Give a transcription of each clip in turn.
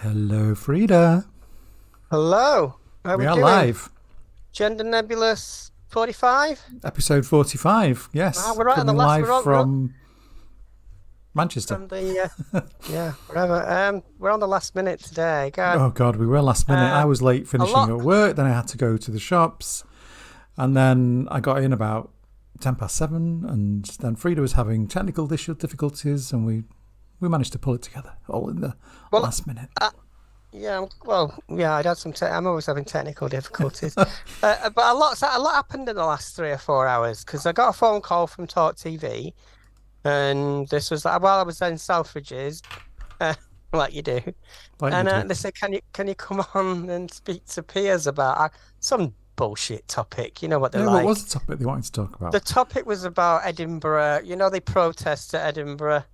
Hello, Freda. Hello. How We we are doing? live. Gender Nebulous 45? Episode 45. Ah, Yes, we're right on the coming last. live We're on from Manchester. from the wherever. We're on the last minute today. God, Oh, God, we were last minute. I uh, was late a finishing lot. at work. Then I had to go to the shops. And then I got in about 10 past 7. And then Freda was having technical difficulties. And we managed to pull it together all in the Well, last minute. yeah. Well, yeah. I'd had some. I'm always having technical difficulties, but a lot happened in the last 3 or 4 hours because I got a phone call from Talk TV, and this was like while I was in Selfridges, uh, like you do. Like you And do. they said, "Can you come on and speak to Piers about some bullshit topic? You know what they're Yeah, what was like." the topic they wanted to talk about? The topic was about Edinburgh. You know, they protest at Edinburgh.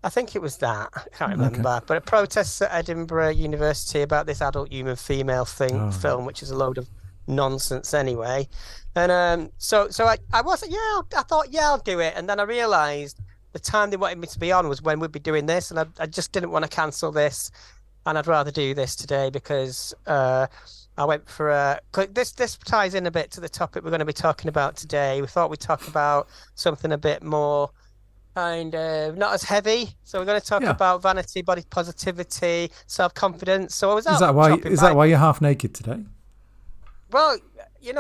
I think it was that. I can't Okay. remember. But it protests at Edinburgh University about this adult human female thing Oh, yeah. film, which is a load of nonsense anyway. And so I wasn't. Yeah, I thought, yeah, I'll do it. And then I realised the time they wanted me to be on was when we'd be doing this, and I just didn't want to cancel this. And I'd rather do this today because I went for a. 'Cause this ties in a bit to the topic we're going to be talking about today. We thought we'd talk about something a bit more kind of not as heavy. So we're going to talk Yeah. about vanity, body positivity, self-confidence. So I was Is out that why? shopping Is by. that why you're half naked today? Well,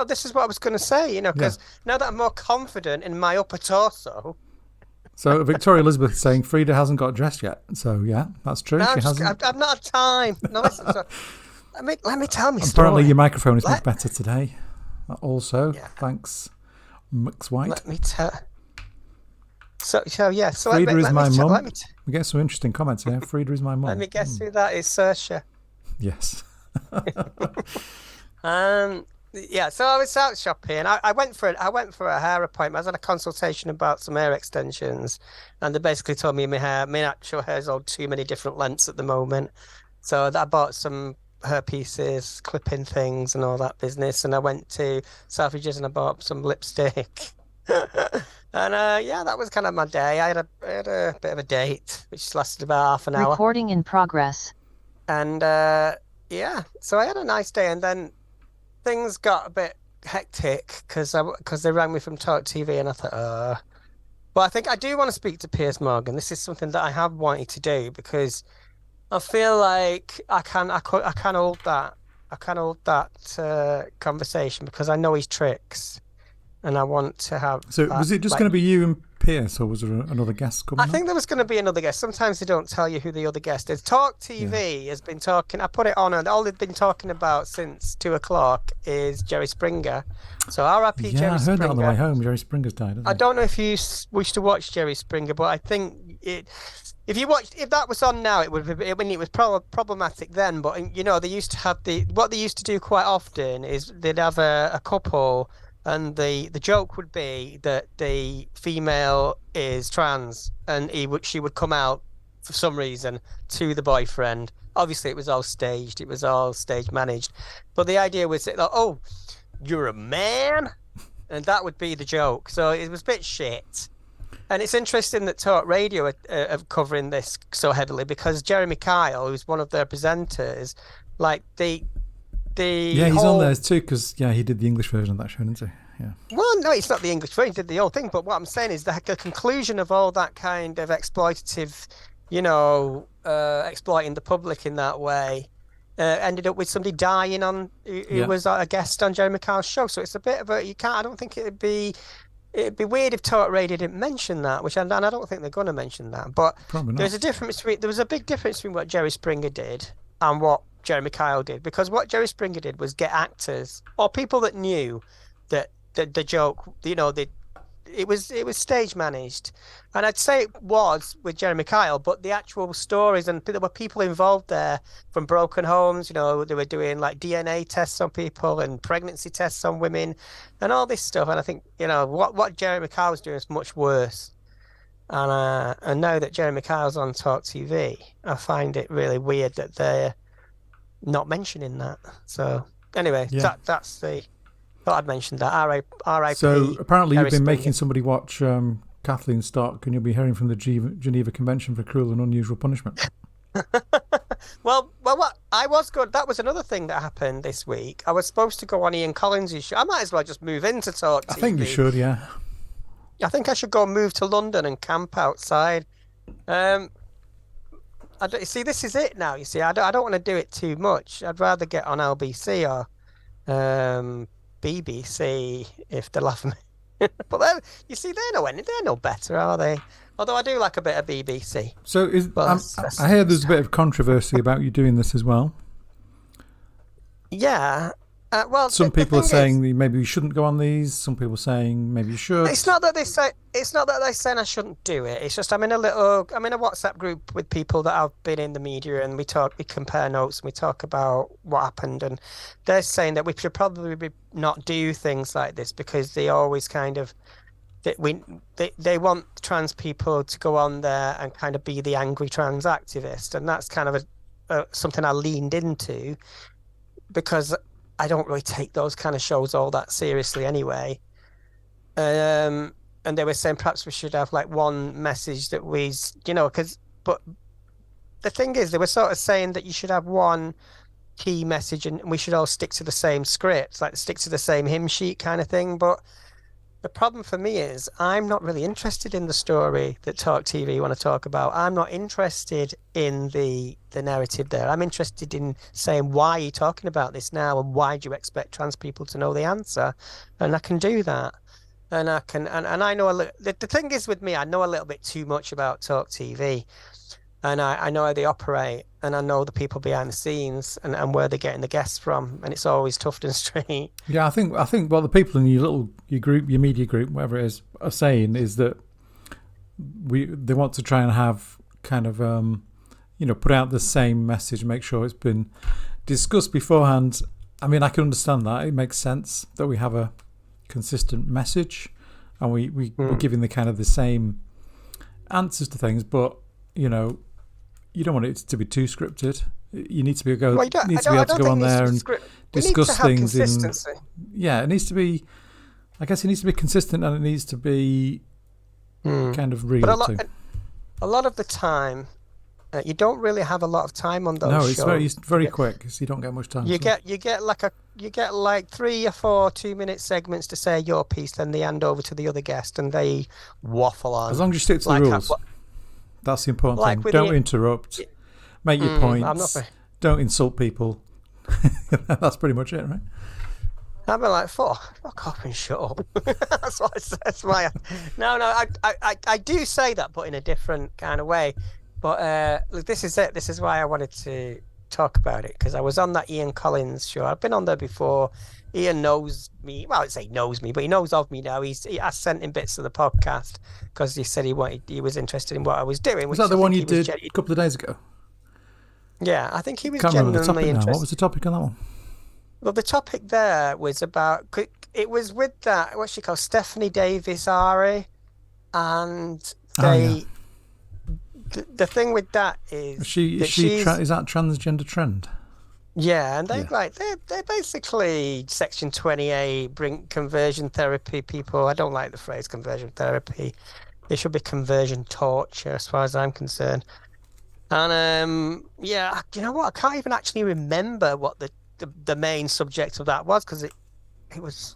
this is what I was going to say. Yeah. Because now that I'm more confident in my upper torso, So Victoria Elizabeth is saying Frida hasn't got dressed yet. So yeah, that's true. now She hasn't. I've not had time. No, listen. So let me tell me Apparently story. your microphone is much Let better today. Also, yeah. thanks, Mix White. Let me tell. So yeah. So Frida is my let mum. me We get some interesting comments here. Frida is my let mum. me guess who that is, Saoirse. Yes. Um, yeah, so I was out shopping. I went for a hair appointment. I was on a consultation about some hair extensions, and they basically told me my natural hair's on too many different lengths at the moment. So I bought some hair pieces, clipping things, and all that business. And I went to Selfridges and I bought some lipstick. And yeah, that was kind of my day. I had a bit of a date, which lasted about half an hour. Recording in progress. And yeah, so I had a nice day, and then things got a bit hectic because they rang me from Talk TV, and I thought, but I think I do want to speak to Piers Morgan. This is something that I have wanted to do because I feel like I can hold that conversation because I know his tricks, and I want to have So that was it just like. going to be you and Pierce, or was there another guest I coming on? think there was going to be another guest. Sometimes they don't tell you who the other guest is. Talk Yeah. TV has been talking. I put it on, and all they've been talking about since 2 o'clock is Jerry Springer. So R.I.P. Yeah, Jerry I heard that on the way Springer. home. Jerry Springer's died, hasn't I he? don't know if you wish to watch Jerry Springer, but I think it. If that was on now, it would be. I mean, it was problematic then, but they used to have what they used to do quite often is they'd have a couple, and the joke would be that the female is trans, and she would come out for some reason to the boyfriend. Obviously, it was all staged. It was all stage managed, but the idea was that, oh, you're a man, and that would be the joke. So it was a bit shit. And it's interesting that Talk Radio are covering this so heavily because Jeremy Kyle, who's one of their presenters, like Yeah, the he's on there whole. too because he did the English version of that show, didn't he? Yeah. Well, no, it's not the English version. He did the whole thing. But what I'm saying is that the conclusion of all that kind of exploitative, exploiting the public in that way, ended up with somebody dying on who Yeah. was a guest on Jeremy Kyle's show. So it's a bit of a you can't. I don't think it'd be weird if Talk Radio didn't mention that, and I don't think they're going to mention that. But Probably not. there was a big difference between what Jerry Springer did and what Jeremy Kyle did, because what Jerry Springer did was get actors or people that knew that the joke, it was stage managed, and I'd say it was with Jeremy Kyle, but the actual stories and there were people involved there from broken homes. They were doing like DNA tests on people and pregnancy tests on women, and all this stuff. And I think what Jeremy Kyle was doing is much worse. And now that Jeremy Kyle's on Talk TV, I find it really weird that they're not mentioning that. So anyway, Yeah. that's the. Thought I'd mentioned that. R.I.P. So apparently Jerry you've been Springer. making somebody watch Kathleen Stock, and you'll be hearing from the Geneva Convention for Cruel and Unusual Punishment. What I was good. That was another thing that happened this week. I was supposed to go on Ian Collins' show. I might as well just move into Talk I TV. think you should, yeah. I think I should go move to London and camp outside. Um, see, this is it now. You see, I don't want to do it too much. I'd rather get on LBC or BBC if they're laughing. But you see, they're no better, are they? Although I do like a bit of BBC. So I hear there's a bit of controversy about you doing this as well. Yeah. Well, some people are saying maybe you shouldn't go on these. Some people are saying maybe you should. It's not that they're saying I shouldn't do it. It's just I'm in a WhatsApp group with people that have been in the media, and we compare notes, and we talk about what happened, and they're saying that we should probably not do things like this because they always kind of they want trans people to go on there and kind of be the angry trans activist, and that's kind of something I leaned into because I don't really take those kind of shows all that seriously anyway. And they were saying perhaps we should have like one message that but the thing is, they were sort of saying that you should have one key message and we should all stick to the same script, like stick to the same hymn sheet kind of thing. But the problem for me is I'm not really interested in the story that Talk TV want to talk about. I'm not interested in the narrative there. I'm interested in saying, why are you talking about this now, and why do you expect trans people to know the answer? And I can do that. And I can, and I know the thing is with me, I know a little bit too much about Talk TV. And I know how they operate, and I know the people behind the scenes and where they're getting the guests from, and it's always tough and straight. Yeah, I think what the people in your group, your media group, whatever it is, are saying is that they want to try and have kind of put out the same message, make sure it's been discussed beforehand. I mean, I can understand that. It makes sense that we have a consistent message, and we're giving the kind of the same answers to things, but you don't want it to be too scripted. You need to be able to go on there and discuss things. It needs to be. I guess it needs to be consistent, and it needs to be kind of real too. A lot of the time, you don't really have a lot of time on those shows. No, it's very quick, so you don't get much time. You get like 3 or 4 2-minute segments to say your piece, then they hand over to the other guest, and they waffle on. As long as you stick to the rules. That's the important thing. Don't interrupt. Make your points. Don't insult people. That's pretty much it, right? I'd be like, fuck off and shut up. That's why. No, I do say that, but in a different kind of way. But look, this is it. This is why I wanted to talk about it, because I was on that Ian Collins show. I've been on there before. Ian knows me. Well, I'd say knows me, but he knows of me now. I sent him bits of the podcast because he said he was interested in what I was doing. Was that the one you did a couple of days ago? Yeah, I think he was genuinely interested. What was the topic on that one? Well, the topic there was about. It was with that what's she called, Stephanie Davis Ari, and they. The thing with that is is that transgender trend? Yeah, and they're basically Section 28 bring conversion therapy people. I don't like the phrase conversion therapy. It should be conversion torture, as far as I'm concerned. And you know what? I can't even actually remember what the main subject of that was, because it was.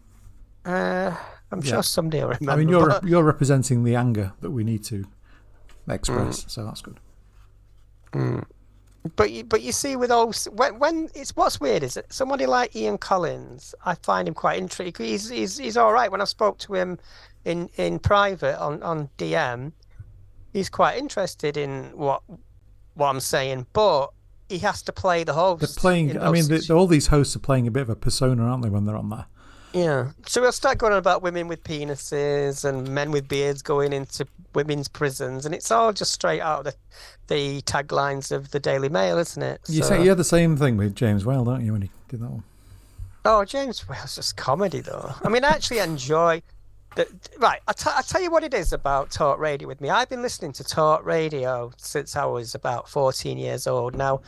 I'm sure somebody will remember. I mean, you're representing the anger that we need to express, so that's good. But you see, with when it's what's weird is that somebody like Ian Collins, I find him quite intriguing. He's all right. When I spoke to him in private on DM, he's quite interested in what I'm saying, but he has to play the host. They're playing. I mean, all these hosts are playing a bit of a persona, aren't they, when they're on there? Yeah. So we'll start going on about women with penises and men with beards going into women's prisons, and it's all just straight out of the taglines of the Daily Mail, isn't it? You had the same thing with James Whale, don't you, when he did that one? Oh, James Whale's just comedy, though. I mean, I actually enjoy... Right, I'll tell you what it is about talk radio with me. I've been listening to talk radio since I was about 14 years old. Now,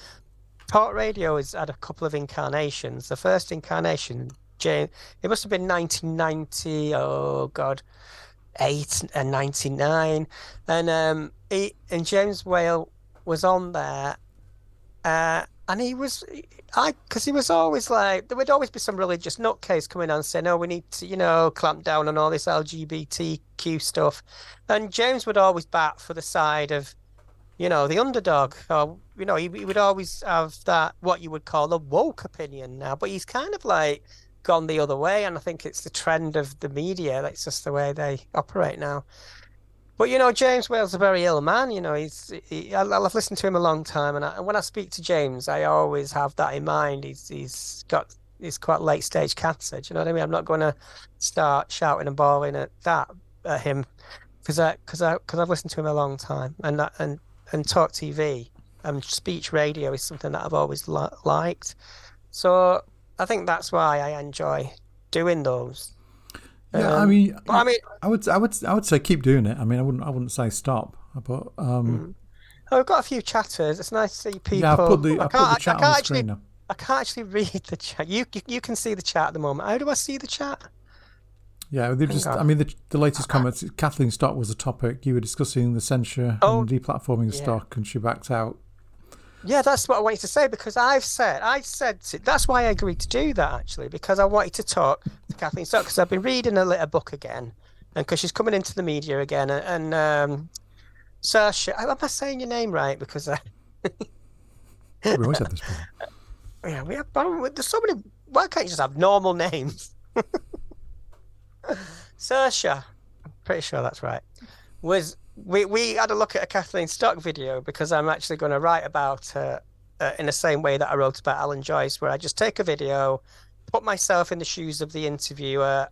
talk radio has had a couple of incarnations. The first incarnation... it must have been 1990, 8 and 99, and James Whale was on there, And because he was always like, there would always be some religious nutcase coming on and saying, "No, we need to, clamp down on all this LGBTQ stuff." And James would always bat for the side of, the underdog. Or, he would always have that, what you would call a woke opinion now. But he's kind of like gone the other way. And I think it's the trend of the media. That's just the way they operate now. But James Whale's a very ill man. I've listened to him a long time, and when I speak to James, I always have that in mind. He's quite late stage cancer. Do you know what I mean? I'm not going to start shouting and bawling at him because I've listened to him a long time, and talk TV and speech radio is something that I've always liked. So I think that's why I enjoy doing those. Yeah, I mean, I would say keep doing it. I mean, I wouldn't say stop. But we've got a few chatters. It's nice to see people. Yeah, I put the chat on the screen now. I can't actually read the chat. You can see the chat at the moment. How do I see the chat? Yeah, they're just. I mean, the latest comments. Kathleen Stock was a topic. You were discussing the censure and deplatforming Stock, and she backed out. Yeah, that's what I wanted to say, because I said that's why I agreed to do that, actually, because I wanted to talk to Kathleen Stock, because I've been reading her little book again, and because she's coming into the media again, and Saoirse, am I saying your name right? Because we always have this problem. Yeah, we have. There's so many. Why can't you just have normal names? Saoirse, I'm pretty sure that's right. We had a look at a Kathleen Stock video, because I'm actually going to write about her in the same way that I wrote about Alan Joyce, where I just take a video, put myself in the shoes of the interviewer,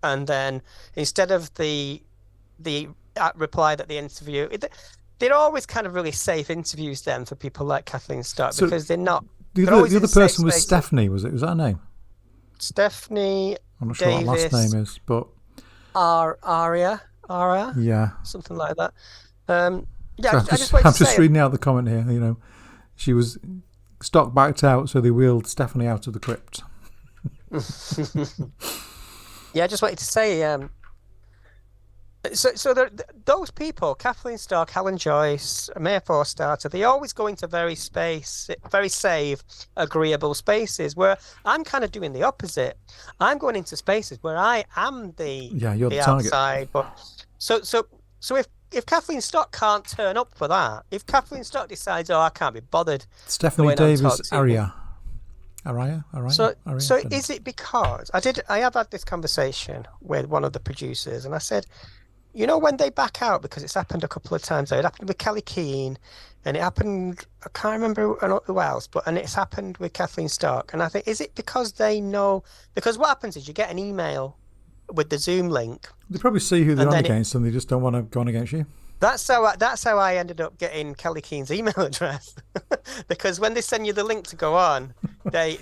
and then instead of the reply that the interview, they're always kind of really safe interviews then for people like Kathleen Stock, because they're not. The other person was Stephanie, was it? Was that her name? Stephanie. I'm not sure Davis, what her last name is, but Aria, yeah, something like that. Yeah, so I'm just reading out the comment here. She was Stock backed out, so they wheeled Stephanie out of the crypt. Yeah, I just wanted to say. So those people, Kathleen Stock, Alan Joyce, Mayor Forstater, they always go into very safe, agreeable spaces, where I'm kind of doing the opposite. I'm going into spaces where I am you're the outside. But so if Kathleen Stock can't turn up for that, if Kathleen Stock decides, I can't be bothered. Stephanie Davis, Araya. So is it because I have had this conversation with one of the producers, and I said, when they back out, because it's happened a couple of times. It happened with Kelly Keane, and it happened, I can't remember who else, and it's happened with Kathleen Stock. And I think, is it because they know? Because what happens is you get an email with the Zoom link. They probably see who they're on against, and they just don't want to go on against you. That's how I ended up getting Kelly Keane's email address, because when they send you the link to go on, they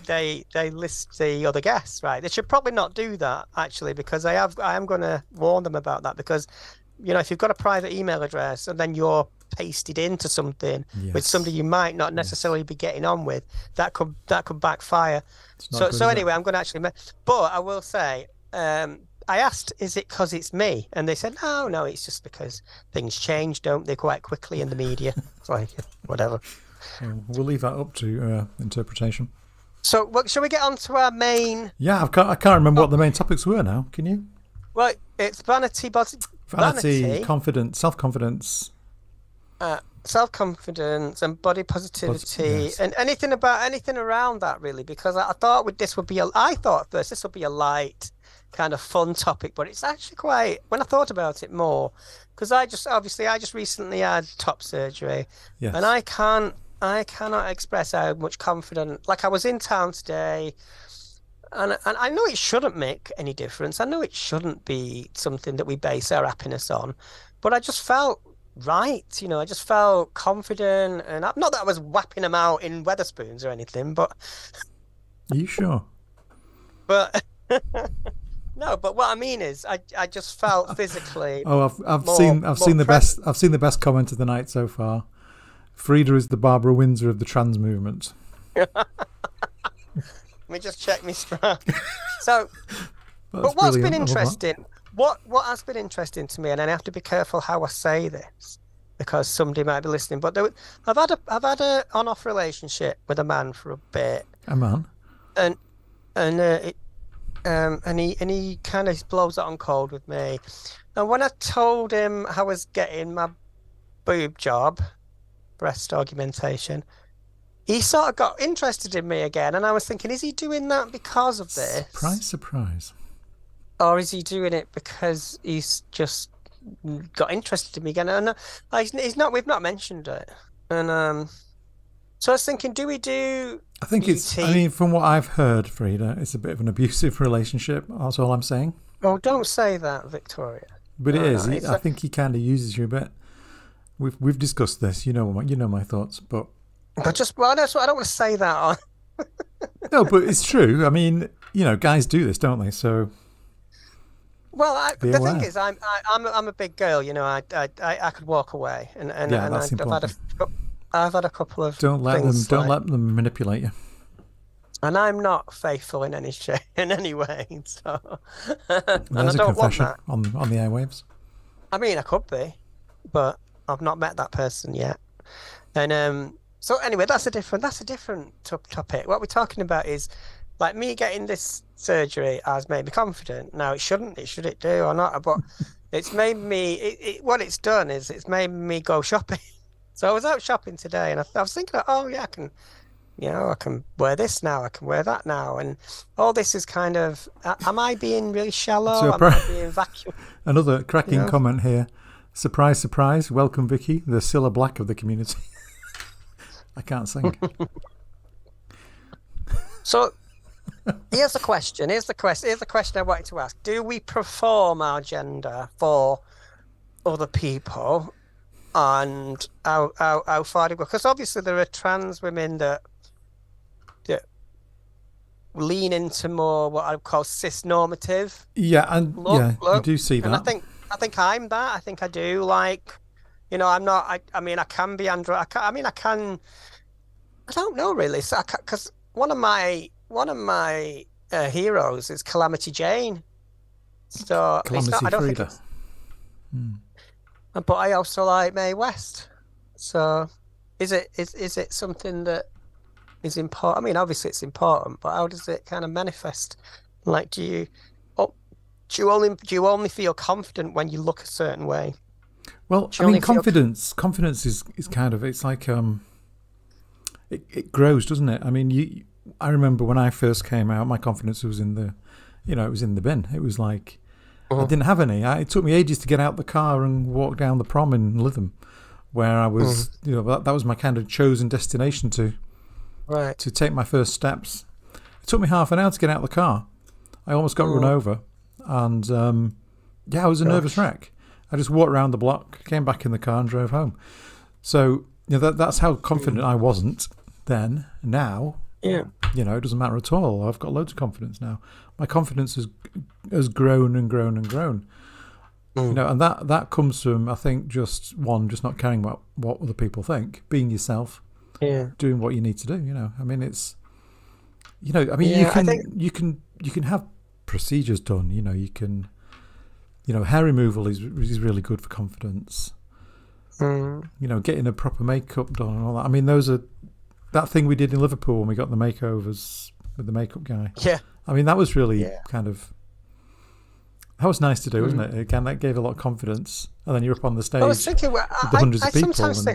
list the other guests, right? They should probably not do that, actually, because I am going to warn them about that, because if you've got a private email address and then you're pasted into something with somebody you might not necessarily be getting on with, that could backfire. So anyway, I'm going to actually, but I will say. I asked, is it because it's me? And they said, no, it's just because things change, don't they, quite quickly in the media. It's like, whatever. We'll leave that up to interpretation. So, shall we get on to our main... Yeah, I can't remember what the main topics were now. Can you? Well, it's vanity, confidence, self-confidence. Self-confidence and body positivity, and anything around that, really, because I thought this would be a light, kind of fun topic, but it's actually quite, when I thought about it more, because I just recently had top surgery, and I cannot express how much confidence, like I was in town today, and I know it shouldn't make any difference. I know it shouldn't be something that we base our happiness on, but I just felt right, I just felt confident, and not that I was whapping them out in Weatherspoons or anything, but are you sure? But no, but what I mean is, I just felt physically. I've seen the best comment of the night so far. Freda is the Barbara Windsor of the trans movement. Let me just check my strap. So, but what's been interesting? What has been interesting to me, and I have to be careful how I say this, because somebody might be listening. But I've had a on-off relationship with a man for a bit, A man. and and he kind of blows it on cold with me. And when I told him I was getting my boob job, breast augmentation, he sort of got interested in me again. And I was thinking, is he doing that because of this? Surprise, surprise. Or is he doing it because he's just got interested in me again? And he's not. We've not mentioned it. And so I was thinking, do we do I think it's, BT? I mean, from what I've heard, Freda, it's a bit of an abusive relationship. That's all I'm saying. Oh, don't say that, Victoria. But it No, is. no, it's I think he kind of uses you a bit. We've discussed this. You know my thoughts, but well, that's what I don't want to say that on. no, but it's true. I mean, guys do this, don't they? So Well, be the aware. thing is, I'm a big girl. I could walk away, and Yeah, that's important. I've had a couple of Don't let things them like, manipulate you. and I'm not faithful in any shape, in any way. So, and I There's a don't want confession that. on the airwaves. I mean, I could be, but I've not met that person yet. And so anyway, that's a different topic. What we're talking about is like me getting this surgery has made me confident. Now it shouldn't. Should it do or not? But it's made me. What it's done is it's made me go shopping. So I was out shopping today, and I was thinking, oh yeah, I can, I can wear this now. I can wear that now, and all this is kind of. Am I being really shallow? So Am I being vacuum? Another cracking Yeah. comment here. Surprise, surprise. Welcome, Vicky, the Cilla Black of the community. I can't sing. So here's the question. Here's the question I wanted to ask. Do we perform our gender for other people? And how far do we go? Because obviously there are trans women that lean into more what I would call cis-normative. Yeah, and you do see And that. I think I'm that. I think I do like, I'm not. I mean, I can be andro. I can. I don't know really. So because one of my heroes is Calamity Jane. So it's Calamity not. I don't think Freda. it's. But I also like Mae West. So is it something that is important? I mean, obviously it's important, but how does it kind of manifest? Like, do you only feel confident when you look a certain way? Well, Do I you mean, only feel- confidence is kind of, it's like it grows, doesn't it? I mean, I remember when I first came out, my confidence was in the, it was in the bin. It was like I didn't have any. It took me ages to get out the car and walk down the prom in Lytham, where I was, that was my kind of chosen destination to take my first steps. It took me half an hour to get out of the car. I almost got run over, and I was a nervous wreck. I just walked around the block, came back in the car, and drove home. So that's how confident I wasn't then. Now, it doesn't matter at all. I've got loads of confidence now. My confidence has grown and grown and grown. And that comes from, I think, just not caring about what other people think, being yourself, doing what you need to do. I mean, it's, you can have procedures done. You can, hair removal is really good for confidence. Getting a proper makeup done and all that. I mean, that thing we did in Liverpool when we got the makeovers with the makeup guy. Yeah. I mean, that was really kind of, that was nice to do, wasn't it? Again, that gave a lot of confidence. And then you're up on the stage I was thinking, with the hundreds of people. sometimes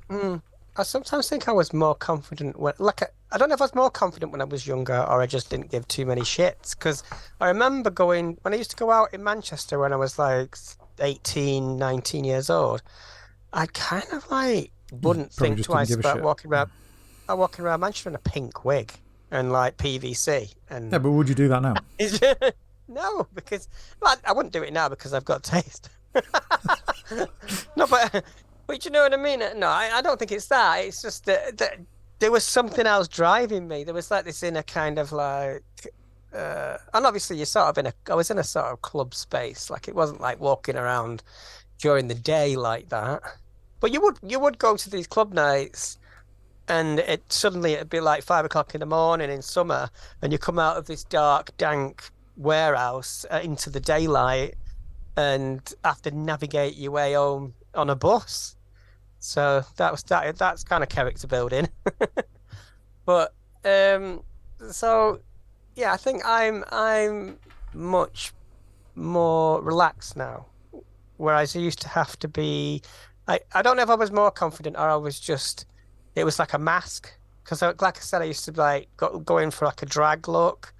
And, I sometimes think I was more confident when, I don't know if I was more confident when I was younger or I just didn't give too many shits. Because I remember when I used to go out in Manchester when I was like 18, 19 years old, I kind of wouldn't probably think just didn't twice give a about shit. walking around Manchester in a pink wig and like PVC. And yeah, but would you do that now? no, because I wouldn't do it now because I've got taste. No, but you know what I mean? No, I don't think it's that. It's just that there was something else driving me. There was like this inner kind of and obviously you're sort of I was in a sort of club space. Like it wasn't like walking around during the day like that. But you would go to these club nights and it'd be like 5 o'clock in the morning in summer and you come out of this dark, dank warehouse into the daylight and have to navigate your way home on a bus. So that's kind of character building. But so yeah, I think I'm much more relaxed now. Whereas I used to have to be, I don't know if I was more confident or I was just, it was like a mask. Because like I said, I used to like go in for like a drag look,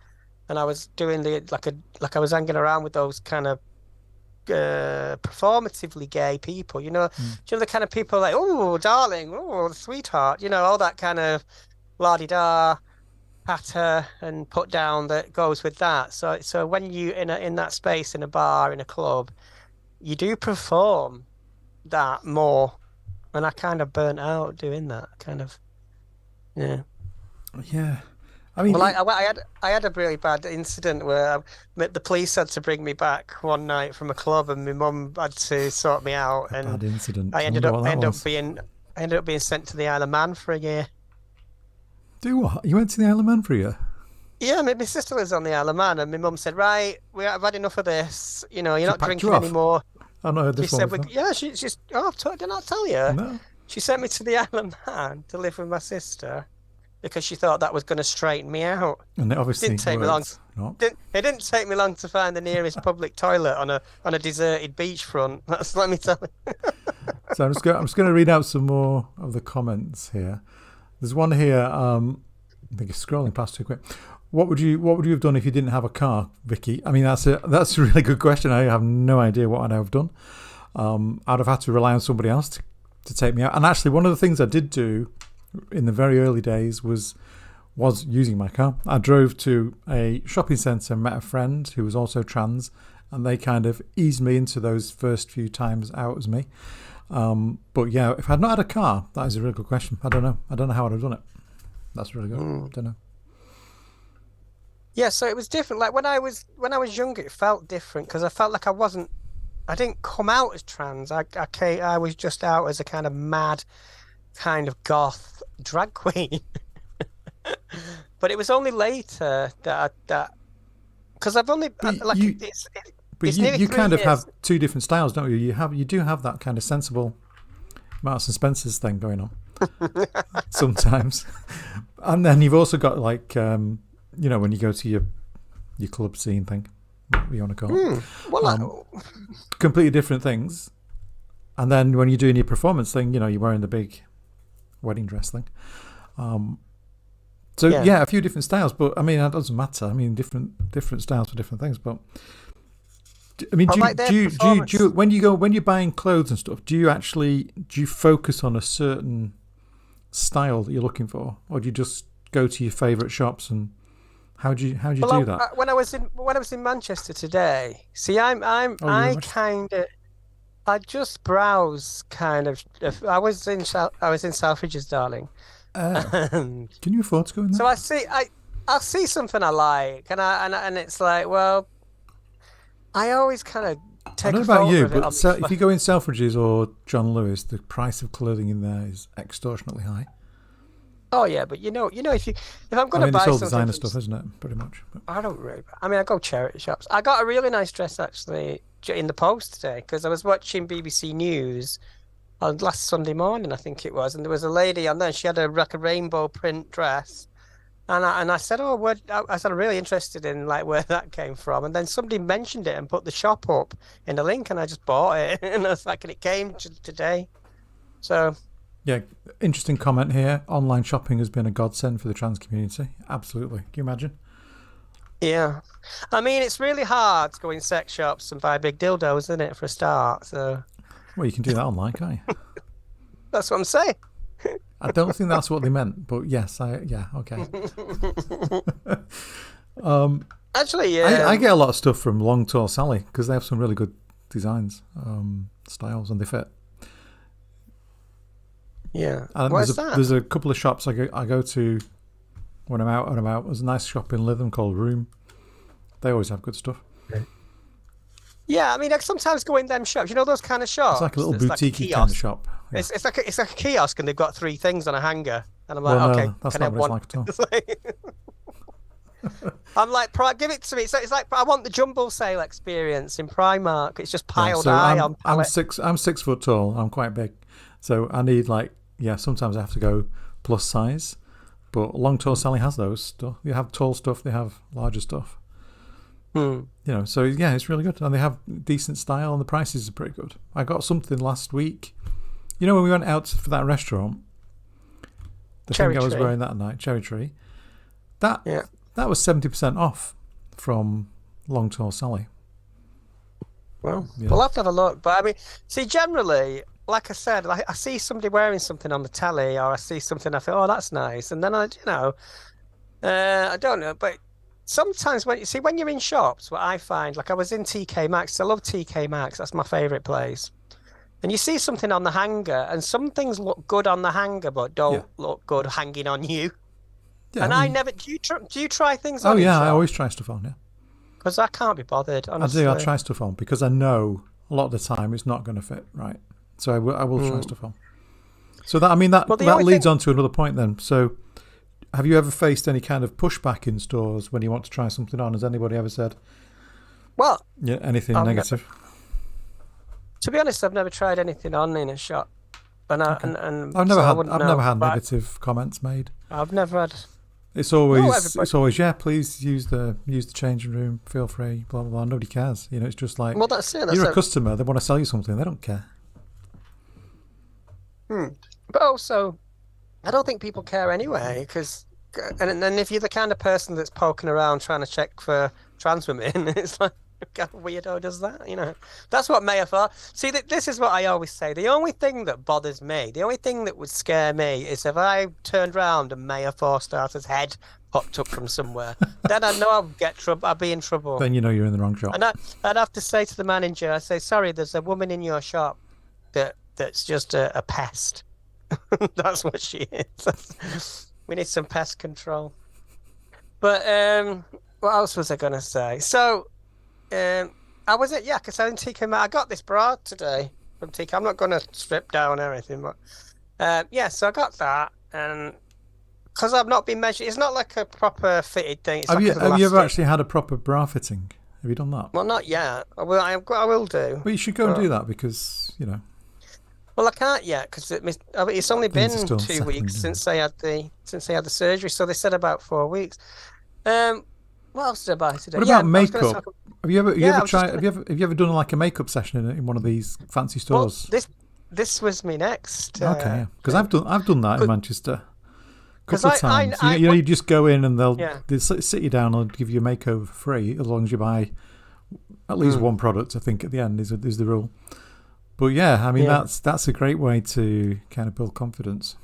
and I was doing like I was hanging around with those kind of performatively gay people. Do you know the kind of people like, oh darling, oh sweetheart, all that kind of la-di-da patter and put down that goes with that. So when you in that space in a bar in a club, you do perform that more, and I kind of burnt out doing that kind of. Yeah. Yeah. I mean, Well, I had a really bad incident where the police had to bring me back one night from a club, and my mum had to sort me out, a and bad incident. I wonder what that ended up was. being sent to the Isle of Man for a year. Do what? You went to the Isle of Man for a year? Yeah, my sister lives on the Isle of Man, and my mum said, "Right, I've had enough of this. You're She not packed you drinking off? anymore." I've not heard She this one said, before. "Yeah." She's did I not tell you? No. She sent me to the Isle of Man to live with my sister because she thought that was going to straighten me out. And it obviously Didn't take me long. worked. Not. It didn't take me long to find the nearest public toilet on a deserted beachfront. Let me tell you. So I'm just going to read out some more of the comments here. There's one here. I think it's scrolling past too quick. What would you have done if you didn't have a car, Vicky? I mean, that's a really good question. I have no idea what I'd have done. I'd have had to rely on somebody else to take me out. And actually, one of the things I did do in the very early days was using my car. I drove to a shopping centre and met a friend who was also trans, and they kind of eased me into those first few times out as me. But yeah, if I'd not had a car, that is a really good question. I don't know how I'd have done it. That's really good. I don't know. Yeah, so it was different. Like when I was younger, it felt different because I felt like I didn't come out as trans. I was just out as a kind of mad, kind of goth drag queen. But it was only later that because I've only like it's nearly you 3 kind of years. have two different styles, don't you? You do have that kind of sensible Marks and Spencer's thing going on sometimes, and then you've also got like when you go to your club scene thing, what you want to call it, Well, completely different things. And then when you're doing your performance thing, you're wearing the big wedding dress thing. So yeah, a few different styles, but I mean that doesn't matter. I mean different styles for different things. But I mean, do you when you're buying clothes and stuff, do you focus on a certain style that you're looking for, or do you just go to your favourite shops and how do you do that? When I was in Manchester today, see, I just browse kind of. I was in Selfridges, darling. Can you afford to go in there? So I'll see something I like, and it's like, well, I always kind of take. I don't know about you, but if you go in Selfridges or John Lewis, the price of clothing in there is extortionately high. Oh yeah, but if I'm going to buy it's all something, designer stuff, isn't it? Pretty much. But I don't really. I mean, I go charity shops. I got a really nice dress actually in the post today because I was watching BBC News on last Sunday morning, I think it was, and there was a lady on there. She had a rainbow print dress, and I said, I said I'm really interested in like where that came from, and then somebody mentioned it and put the shop up in the link, and I just bought it, and I was like, and it came today, so. yeah, interesting comment here. Online shopping has been a godsend for the trans community. Absolutely. Can you imagine? Yeah. I mean, it's really hard to go in sex shops and buy big dildos, isn't it, for a start? So. Well, you can do that online, can't you? That's what I'm saying. I don't think that's what they meant, but yes, okay. Actually, yeah. I get a lot of stuff from Long Tall Sally because they have some really good designs, styles, and they fit. Yeah. And What's that? There's a couple of shops I go to when I'm out and about. There's a nice shop in Lytham called Room. They always have good stuff. Yeah, I mean, I sometimes go in them shops. You know those kind of shops? It's like a little boutique like kind of shop. Yeah. It's like a kiosk, and they've got 3 things on a hanger. And I'm Well, like, no, okay, that's can I not have what it's one? like at all. I'm like, give it to me. It's like I want the jumble sale experience in Primark. It's just Yeah, piled so high on pallet. I'm 6 foot tall. I'm quite big, so I need sometimes I have to go plus size. But Long Tall Sally has those stuff. You have tall stuff, they have larger stuff. So yeah, it's really good, and they have decent style, and the prices are pretty good. I got something last week. When we went out for that restaurant, the Cherry thing I was Tree. wearing that night, Cherry Tree, that was 70% off from Long Tall Sally. Well, we'll have to have a look. But I mean, see, generally, like I said, like I see somebody wearing something on the telly, or I see something, I feel, oh, that's nice, and then I don't know, but sometimes when you're in shops, what I find, like I was in TK Maxx, I love TK Maxx, that's my favorite place. And you see something on the hanger, and some things look good on the hanger, but don't look good hanging on you. Yeah, and I never do you try things on? Oh yeah, I always try stuff on. Yeah, because I can't be bothered. Honestly, I try stuff on because I know a lot of the time it's not going to fit right. So I will try stuff on. So that leads on to another point then. So, have you ever faced any kind of pushback in stores when you want to try something on? Has anybody ever said, well, anything negative? To be honest, I've never tried anything on in a shop, and I've never had negative comments made. I've never had. It's always please use the changing room. Feel free. Blah blah blah. Nobody cares. It's just like, well, that's it. You're a customer. They want to sell you something. They don't care. But also, I don't think people care anyway. Because and if you're the kind of person that's poking around trying to check for trans women, it's like, what kind of weirdo does that? That's what Mayor for. See, this is what I always say. The only thing that bothers me, the only thing that would scare me, is if I turned round and Mayor Four-Starter's head popped up from somewhere. Then I know I'd be in trouble. Then you're in the wrong shop. And I'd have to say to the manager, I say, sorry, there's a woman in your shop that's just a pest. That's what she is. We need some pest control. But what else was I going to say? So, I was at because I didn't TK. I got this bra today from TK. I'm not going to strip down or anything, but so I got that, and because I've not been measured, it's not like a proper fitted thing. It's have like you ever actually had a proper bra fitting? Have you done that? Well, not yet. I will do. Well, you should go and do that because Well, I can't yet because it's only been 2 weeks since I had the surgery. So they said about 4 weeks. What else did I buy today? What about makeup? Have you ever done like a makeup session in one of these fancy stores? Well, this was me next. Okay, because I've done that in Manchester a couple of times. You just go in and they'll sit you down and give you a makeover for free as long as you buy at least one product. I think at the end is the rule. But yeah, I mean that's a great way to kind of build confidence.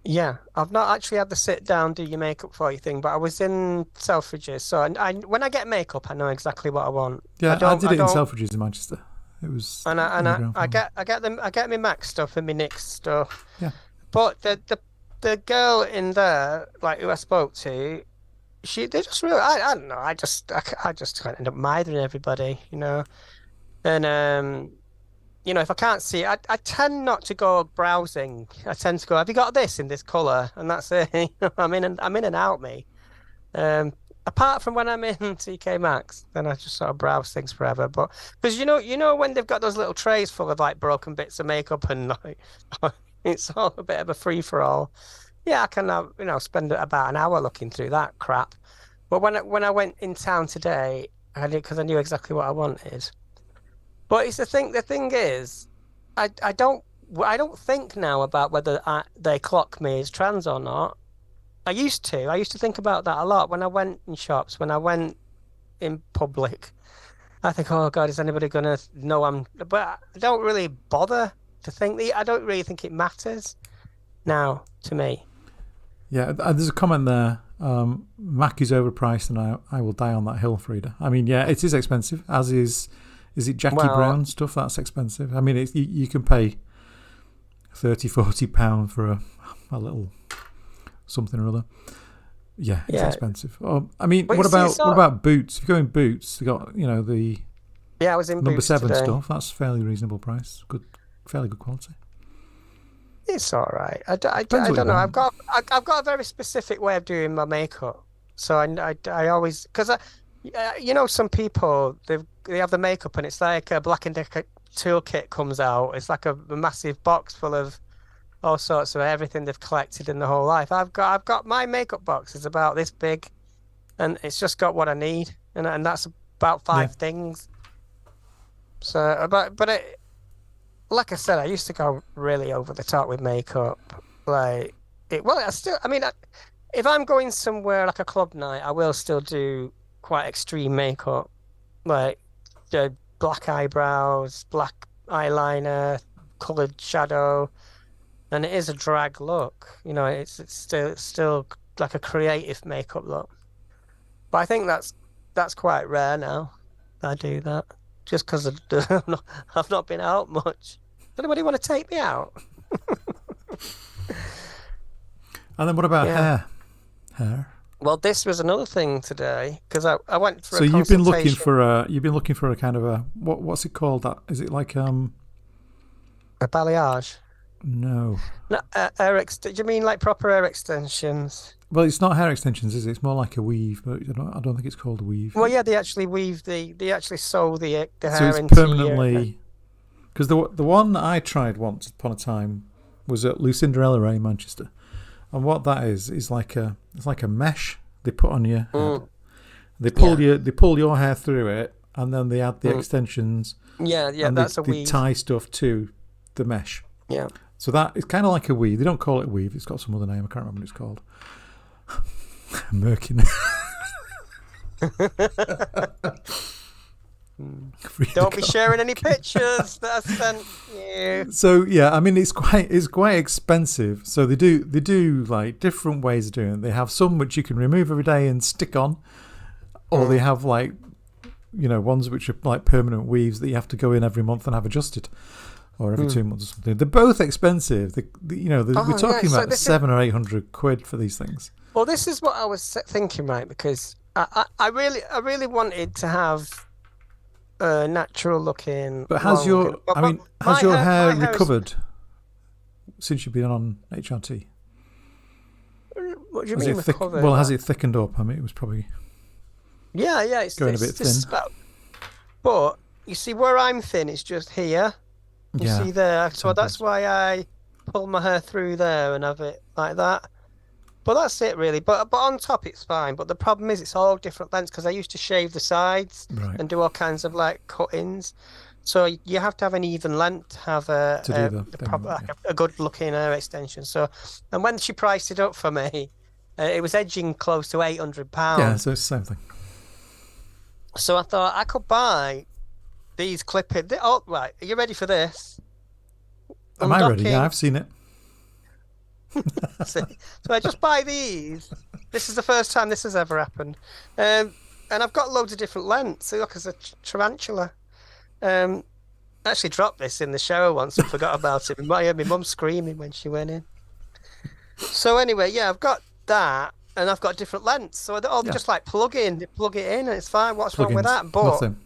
Yeah, I've not actually had the sit down, do your makeup for you thing, but I was in Selfridges, so when I get makeup, I know exactly what I want. Yeah, I did it in Selfridges in Manchester. It was I get my MAC stuff and my NYX stuff. Yeah, but the girl in there, like who I spoke to, they just really I don't know. I just kind of end up mithering everybody, and if I can't see it, I tend not to go browsing. I tend to go, have you got this in this colour? And that's it. I'm in and out, me. Apart from when I'm in TK Maxx, then I just sort of browse things forever. But because when they've got those little trays full of like broken bits of makeup and like it's all a bit of a free for all. Yeah, I can spend about an hour looking through that crap. But when I went in town today, I did because I knew exactly what I wanted. But it's the thing. The thing is, I don't think now about whether they clock me as trans or not. I used to think about that a lot when I went in shops, when I went in public. I think, oh God, is anybody gonna know I'm? But I don't really bother to think. I don't really think it matters now to me. Yeah, there's a comment there. Mac is overpriced, and I will die on that hill, Freda. I mean, yeah, it is expensive, as is. Is it Jackie Brown stuff? That's expensive. I mean, you can pay £30-40 for a little something or other. Yeah, it's expensive. I mean, what about boots? If you go in boots, you got the I was in number boots 7 today. stuff. That's fairly reasonable price. Fairly good quality. It's all right. I don't know. I've got a very specific way of doing my makeup. So I always because some people they have the makeup and it's like a Black and Decker toolkit comes out. It's like a massive box full of all sorts of everything they've collected in the whole life. I've got my makeup box is about this big, and it's just got what I need, and that's about Yeah. 5 things. So, like I said, I used to go really over the top with makeup. Like I mean, if I'm going somewhere like a club night, I will still do quite extreme makeup, like black eyebrows, black eyeliner, colored shadow, and it is a drag look. It's still like a creative makeup look. But I think that's quite rare now. I do that just because I've not been out much. Does anybody want to take me out? And then what about Yeah. Hair. Well, this was another thing today because I went for So a you've been looking consultation. for a kind of a what's it called? That is it like A balayage. no. No, do you mean like proper hair extensions? Well, it's not hair extensions, is it? It's more like a weave, but I don't think it's called a weave. Well, yeah, they actually they actually sew the So hair it's into permanently because the one I tried once upon a time was at Lucinderella in Manchester, and what that is like a mesh they put on your head. They pull your hair through it, and then they add the extensions. Yeah, and that's they a weave. tie stuff to the mesh. Yeah. So that is kind of like a weave. They don't call it a weave. It's got some other name. I can't remember what it's called. Merkin. Don't be sharing any pictures that I sent you. So yeah, I mean it's quite expensive. So they do like different ways of doing it. They have some which you can remove every day and stick on, or they have like ones which are like permanent weaves that you have to go in every month and have adjusted, or every 2 months or something. They're both expensive. We're talking about £700 or £800 for these things. Well, this is what I was thinking, right? Because I really wanted to have a natural looking. But has your hair recovered since you've been on HRT? What do you mean recovered? Well, has it thickened up? I mean, it was probably it's going a bit thin. But you see, where I'm thin, it's just here. You see there, so that's why I pull my hair through there and have it like that. But that's it really. But on top it's fine. But the problem is it's all different lengths because I used to shave the sides and do all kinds of like cut-ins. So you have to have an even length to have a good looking hair extension. So, and when she priced it up for me, it was edging close to £800. Yeah, so it's the same thing. So I thought I could buy these clip-in. Oh, right. Are you ready for this? Am I ready? Yeah, I've seen it. So I just buy these. This is the first time this has ever happened. And I've got loads of different lengths. So look, as a tarantula. I actually dropped this in the shower once and forgot about it. I heard my mum screaming when she went in. So anyway, yeah, I've got that. And I've got different lengths. So they just like plug it in and it's fine. What's wrong with that? But nothing.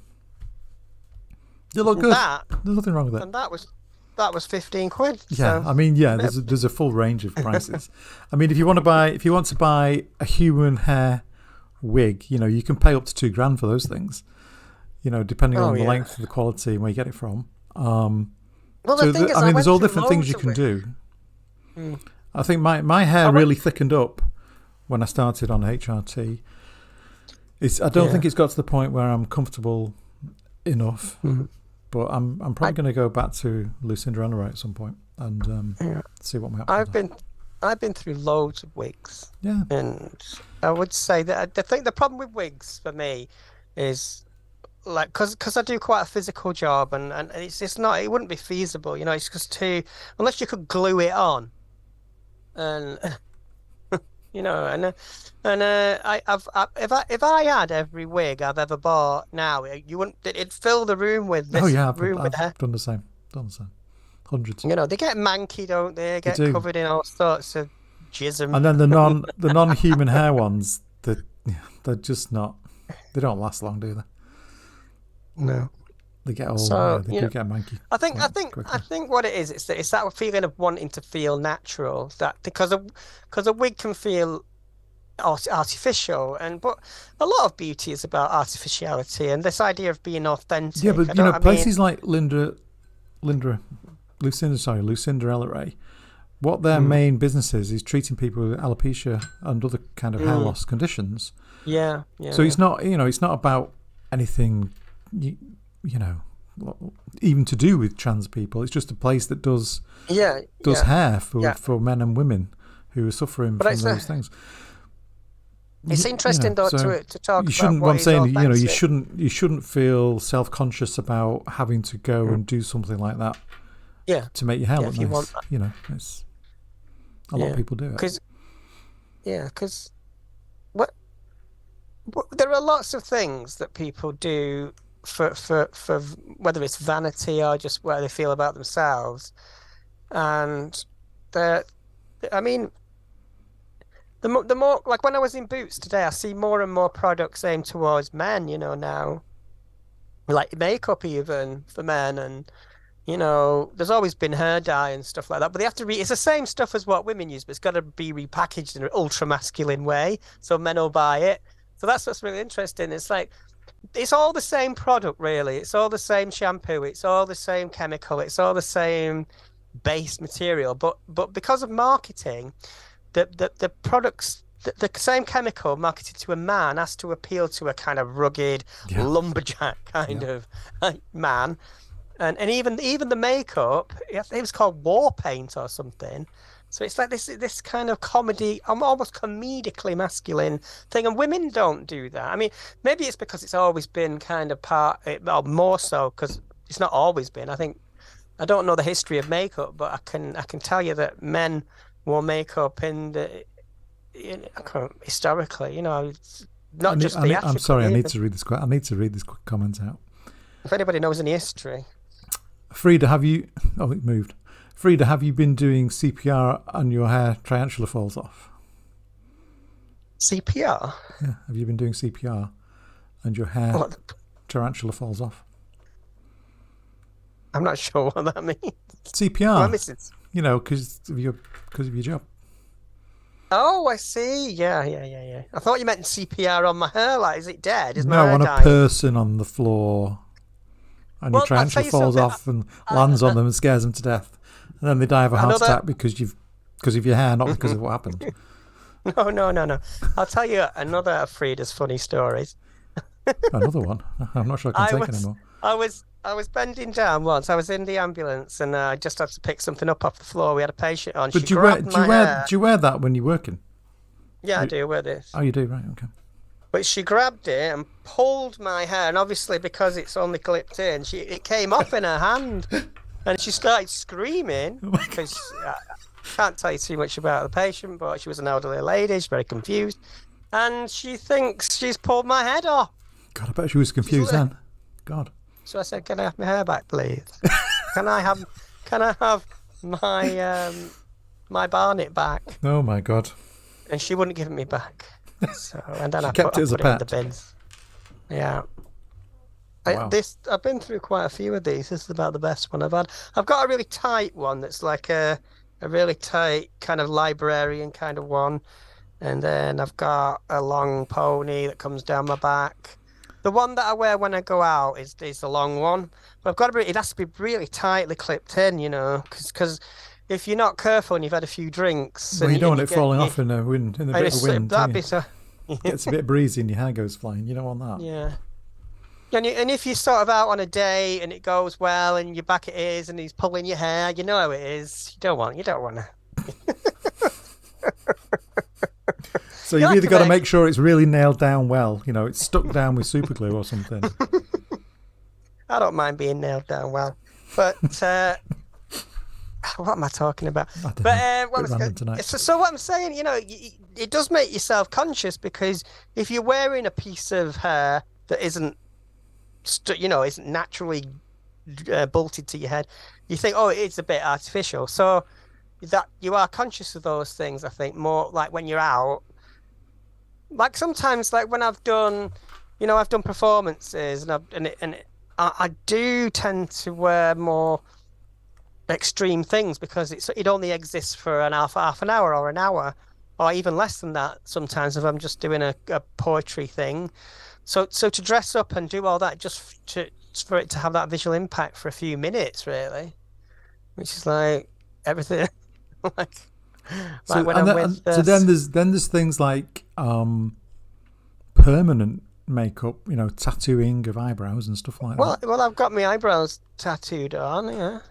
You look good. There's nothing wrong with it. And that was £15. Yeah, so. I mean, yeah, there's a full range of prices. I mean, if you want to buy a human hair wig, you can pay up to £2,000 for those things. Depending on the length and the quality and where you get it from. Well, the thing is, I mean, there's all different things you can do. I think my hair really thickened up when I started on HRT. I don't think it's got to the point where I'm comfortable enough. But I'm probably going to go back to Lucinderella at some point and see what happens. I've been through loads of wigs. Yeah. And I would say that the problem with wigs for me is like because I do quite a physical job and it's just not, it wouldn't be feasible. It's just too, unless you could glue it on and if I had every wig I've ever bought now, you wouldn't. It'd fill the room with this. I've done the same. Hundreds. They get manky, don't they? Get covered in all sorts of jism. And then the non-human hair ones, they're just not. They don't last long, do they? No. They get old. They do get manky. I think what it is, it's that feeling of wanting to feel natural. That because a wig can feel artificial. But a lot of beauty is about artificiality and this idea of being authentic. Yeah, but places like Lucinda Elleray, what their main business is treating people with alopecia and other kind of hair loss conditions. Yeah. So it's not, it's not about anything, even to do with trans people. It's just a place that does hair for men and women who are suffering from those things. It's interesting though to talk you shouldn't, about what I'm saying, authentic. you shouldn't feel self-conscious about having to go and do something like that. Yeah. To make your hair look if you nice. Want It's a lot of people do it. Because there are lots of things that people do for whether it's vanity or just where they feel about themselves, and the more, like when I was in Boots today, I see more and more products aimed towards men, now, like makeup even for men, and there's always been hair dye and stuff like that, but they have to it's the same stuff as what women use, but it's got to be repackaged in an ultra masculine way so men will buy it. So that's what's really interesting. It's like it's all the same product, really. It's all the same shampoo, it's all the same chemical, it's all the same base material, but because of marketing, the products, the same chemical marketed to a man has to appeal to a kind of rugged lumberjack kind of man. And even the makeup, it was called war paint or something. So it's like this kind of comedy, almost comedically masculine thing. And women don't do that. I mean, maybe it's because it's always been kind of or more so because it's not always been. I don't know the history of makeup, but I can tell you that men wore makeup historically. It's not just theatrical. I'm sorry, I need to read this quick comment out. If anybody knows any history. Freda, have you... Oh, it moved. Freda, have you been doing CPR and your hair tarantula falls off? CPR? Yeah, have you been doing CPR and your hair tarantula falls off? I'm not sure what that means. CPR, because of your job. Oh, I see. Yeah. I thought you meant CPR on my hair. Like, is it dead? Is my hair on a dying? person on the floor. And your tarantula falls off and lands on them and scares them to death. And then they die of a heart attack because of your hair, not because of what happened. No. I'll tell you another of Freda's funny stories. Another one? I'm not sure I can take anymore. I was bending down once. I was in the ambulance and I just had to pick something up off the floor. We had a patient on. But do you wear that when you're working? Yeah, I do wear this. Oh, you do? Right, okay. But she grabbed it and pulled my hair, and obviously because it's only clipped in, it came off in her hand, and she started screaming because I can't tell you too much about the patient, but she was an elderly lady. She's very confused, and she thinks she's pulled my head off. God, I bet she was confused then. God. So I said, "Can I have my hair back, please? Can I have my barnet back?" Oh my God. And she wouldn't give it me back. So, and then I kept it as a pet. in the bins. Yeah. Wow. I've been through quite a few of these. This is about the best one I've had. I've got a really tight one that's like a really tight kind of librarian kind of one. And then I've got a long pony that comes down my back. The one that I wear when I go out is the long one. But it has to be really tightly clipped in, because if you're not careful and you've had a few drinks... Well, you don't want it falling off in a bit of wind. That'd be so... It gets a bit breezy and your hair goes flying. You don't want that. Yeah. And if you're sort of out on a day and it goes well and you're back at his and he's pulling your hair, you know how it is. You don't want to. So you've either got to make sure it's really nailed down well. It's stuck down with super glue or something. I don't mind being nailed down well. But... what am I talking about? So what I'm saying, it does make you self-conscious because if you're wearing a piece of hair that isn't naturally bolted to your head, you think, oh, it's a bit artificial. So that you are conscious of those things. I think more like when you're out, like sometimes, like when I've done performances and I do tend to wear more extreme things because it only exists for half an hour or an hour or even less than that sometimes if I'm just doing a poetry thing. So to dress up and do all that for it to have that visual impact for a few minutes, really, which is like everything, like So when I'm with so then there's things like permanent makeup, tattooing of eyebrows and stuff like that. Well, I've got my eyebrows tattooed on,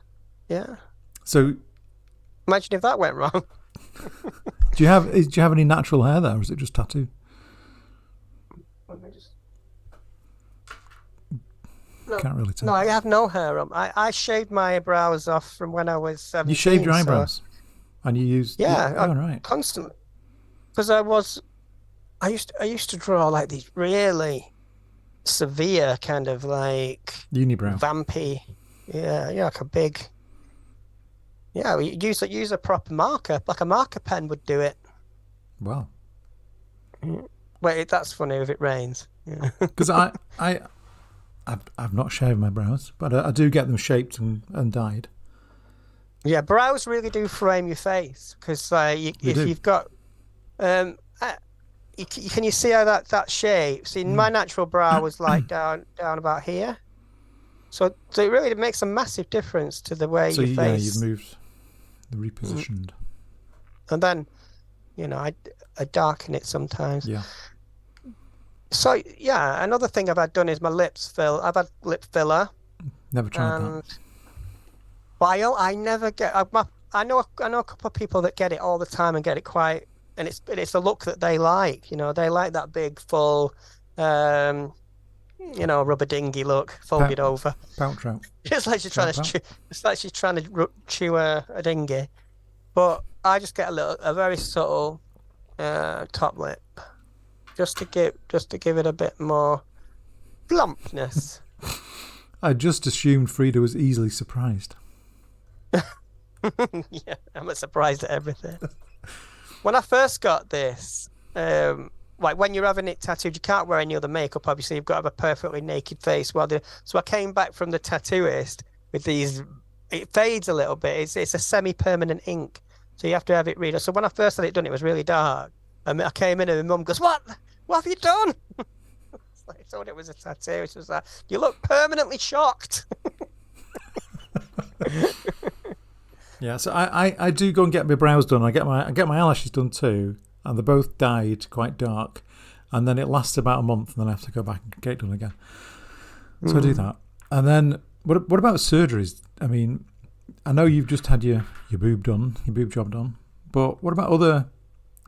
yeah. So Imagine if that went wrong. do you have any natural hair there, or is it just tattoo? Let me just... Can't really tell. No, I have no hair on. I shaved my eyebrows off from when I was 17. You shaved your eyebrows, and you used right, constantly, because I used to draw like these really severe kind of like unibrow, vampy, like a big, we use a proper marker, like a marker pen would do it. Wow. Wait, that's funny if it rains. Because I've not shaved my brows, but I do get them shaped and dyed. Yeah, brows really do frame your face, because you've got can you see how that shape? See, my natural brow was like down about here, so it really makes a massive difference to the way your face. You've moved, repositioned, and then I darken it sometimes. Yeah. So another thing I've had done is my lips fill. I've had lip filler. Never tried that. But I never get. I know a couple of people that get it all the time and get it quite. And it's the look that they like. They like that big full, rubber dinghy look, folded over. Pout trout. It's like she's trying to chew a dinghy. But I just get a very subtle top lip. Just to give it a bit more plumpness. I just assumed Freda was easily surprised. Yeah, I'm surprised at everything. When I first got this, like when you're having it tattooed, you can't wear any other makeup. Obviously, you've got to have a perfectly naked face. So I came back from the tattooist with these. It fades a little bit. It's a semi-permanent ink, so you have to have it read. So when I first had it done, it was really dark. I came in and my mum goes, "What have you done?" I thought it was a tattoo. She was like, "You look permanently shocked." Yeah, so I do go and get my brows done. I get my eyelashes done too, and they're both dyed quite dark, and then it lasts about a month, and then I have to go back and get it done again. So I do that, and then what about surgeries? I mean, I know you've just had your boob done, your boob job done, but what about other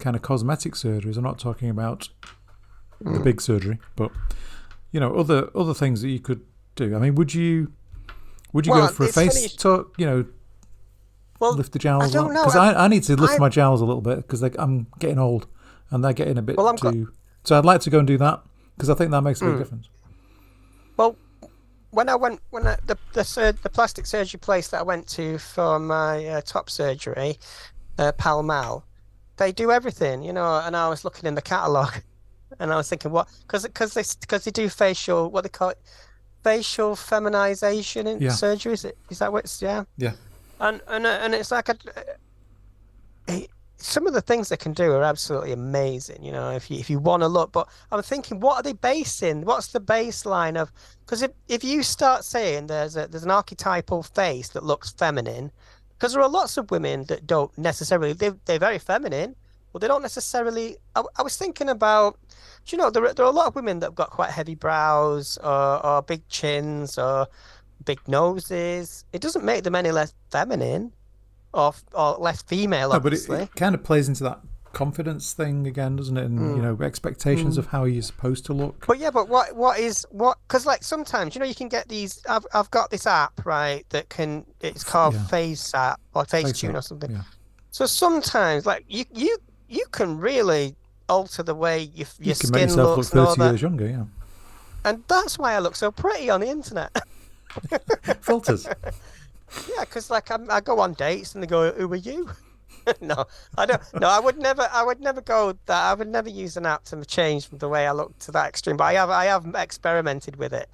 kind of cosmetic surgeries? I'm not talking about the big surgery, but other things that you could do. I mean, would you go for a face tuck? Lift the jowls. I don't know, because I need to lift my jowls a little bit because I'm getting old and they're getting a bit too. So I'd like to go and do that because I think that makes a big difference. Well, the plastic surgery place that I went to for my top surgery, Pall Mall, they do everything, and I was looking in the catalogue, and I was thinking, what? Because they do facial, what they call it, facial feminization in surgery. Is that what it's? Yeah. Yeah. And it's like some of the things they can do are absolutely amazing, if you want to look. But I'm thinking, what are they basing? What's the baseline of? Because if you start saying there's an archetypal face that looks feminine, because there are lots of women that don't necessarily, they're very feminine, but they don't necessarily. I was thinking about, there are a lot of women that have got quite heavy brows or big chins or big noses. It doesn't make them any less feminine or less female, obviously. But it kind of plays into that confidence thing again, doesn't it? And expectations of how you're supposed to look. But because like sometimes you can get these. I've got this app, right, it's called Face App or Facetune or something. Yeah. So sometimes like you can really alter the way your skin make yourself looks look 30 years younger. Yeah. And that's why I look so pretty on the internet. Filters. Yeah, because like I go on dates and they go, "Who are you?" No, I don't. No, I would never go that. I would never use an app to change the way I look to that extreme. But I have experimented with it.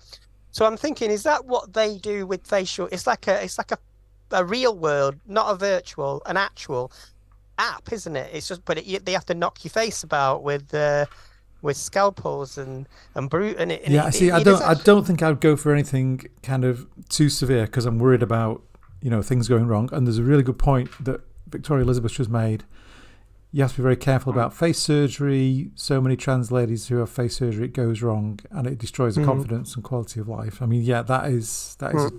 So I'm thinking, is that what they do with facial? It's like a real world, not a virtual, an actual. app, isn't it? It's just, but they have to knock your face about with scalpels and brute and it. And Yeah, see, I don't think I'd go for anything kind of too severe because I'm worried about things going wrong. And there's a really good point that Victoria Elizabeth just made. You have to be very careful about face surgery. So many trans ladies who have face surgery, it goes wrong and it destroys the confidence and quality of life. I mean, yeah, that is a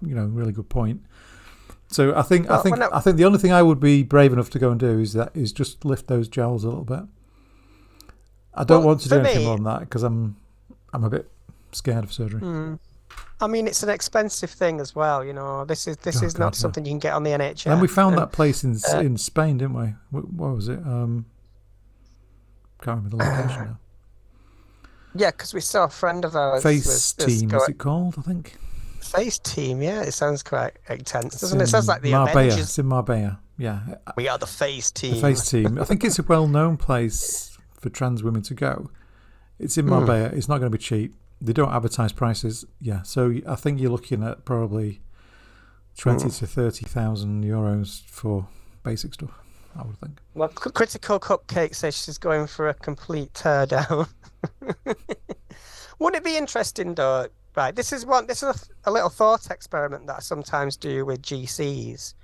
really good point. So I think the only thing I would be brave enough to go and do is just lift those jowls a little bit. I don't want to do anything more than that because I'm a bit scared of surgery. I mean, it's an expensive thing as well. This is not something you can get on the NHS. And we found that place in Spain, didn't we? What was it? Can't remember the location now. Yeah, because we saw a friend of ours. Face Team, is it called? I think. Face Team, yeah, it sounds quite intense, doesn't it? It sounds like the Marbella. Avengers. It's in Marbella, yeah. We are the Face Team. The Face Team. I think it's a well-known place for trans women to go. It's in Marbella. It's not going to be cheap. They don't advertise prices. Yeah, so I think you're looking at probably 20 to 30,000 euros for basic stuff, I would think. Well, Critical Cupcake says she's going for a complete teardown. Wouldn't it be interesting though? Right, this is a little thought experiment that I sometimes do with GCs,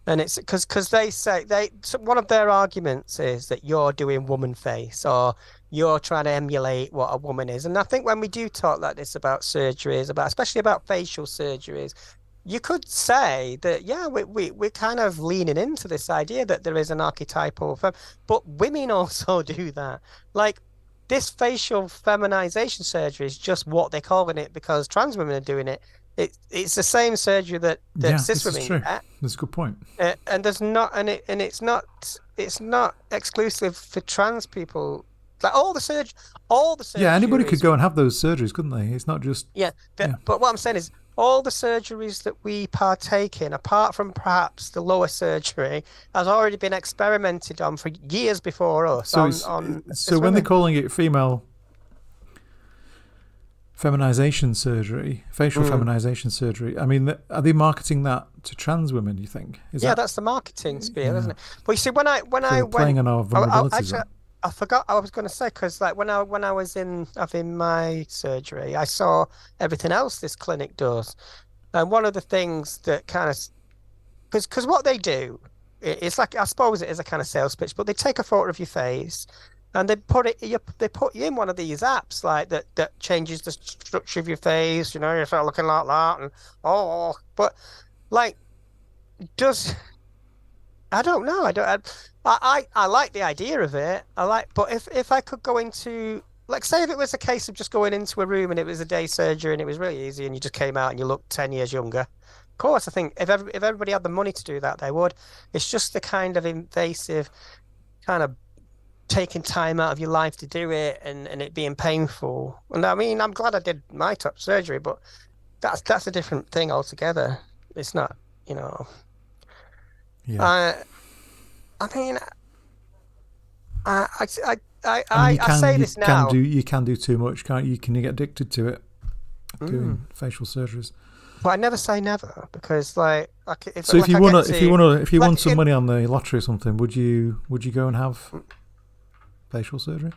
and it's because they say one of their arguments is that you're doing woman face or you're trying to emulate what a woman is, and I think when we do talk like this about surgeries, especially about facial surgeries, you could say that we're kind of leaning into this idea that there is an archetypal, but women also do that, like. This facial feminization surgery is just what they're calling it because trans women are doing it. It's the same surgery that cis women get. That's a good point. And there's not, it's not exclusive for trans people. Like all the surgeries. Yeah, anybody could go and have those surgeries, couldn't they? It's not just. But what I'm saying is, all the surgeries that we partake in, apart from perhaps the lower surgery, has already been experimented on for years before us. So when they're calling it female feminization surgery, facial feminization surgery, I mean, are they marketing that to trans women, you think? That's the marketing spiel, isn't it? But you see, when I went... playing on our vulnerabilities. I forgot I was going to say, because like when I was having my surgery, I saw everything else this clinic does, and one of the things that kind of, because what they do, it's like, I suppose it is a kind of sales pitch, but they take a photo of your face, and they put you in one of these apps like that changes the structure of your face. You start looking like that, and but like I don't know. I like the idea of it. But if I could go into, like, say if it was a case of just going into a room and it was a day surgery and it was really easy and you just came out and you looked 10 years younger. Of course, I think if everybody had the money to do that, they would. It's just the kind of invasive, kind of taking time out of your life to do it and it being painful. And I mean, I'm glad I did my top surgery, but that's a different thing altogether. It's not, Yeah. I mean, I say this now. You can do too much, can't you? Can you get addicted to it? Doing facial surgeries. But I never say never, because if you won some money on the lottery or something, would you go and have facial surgery?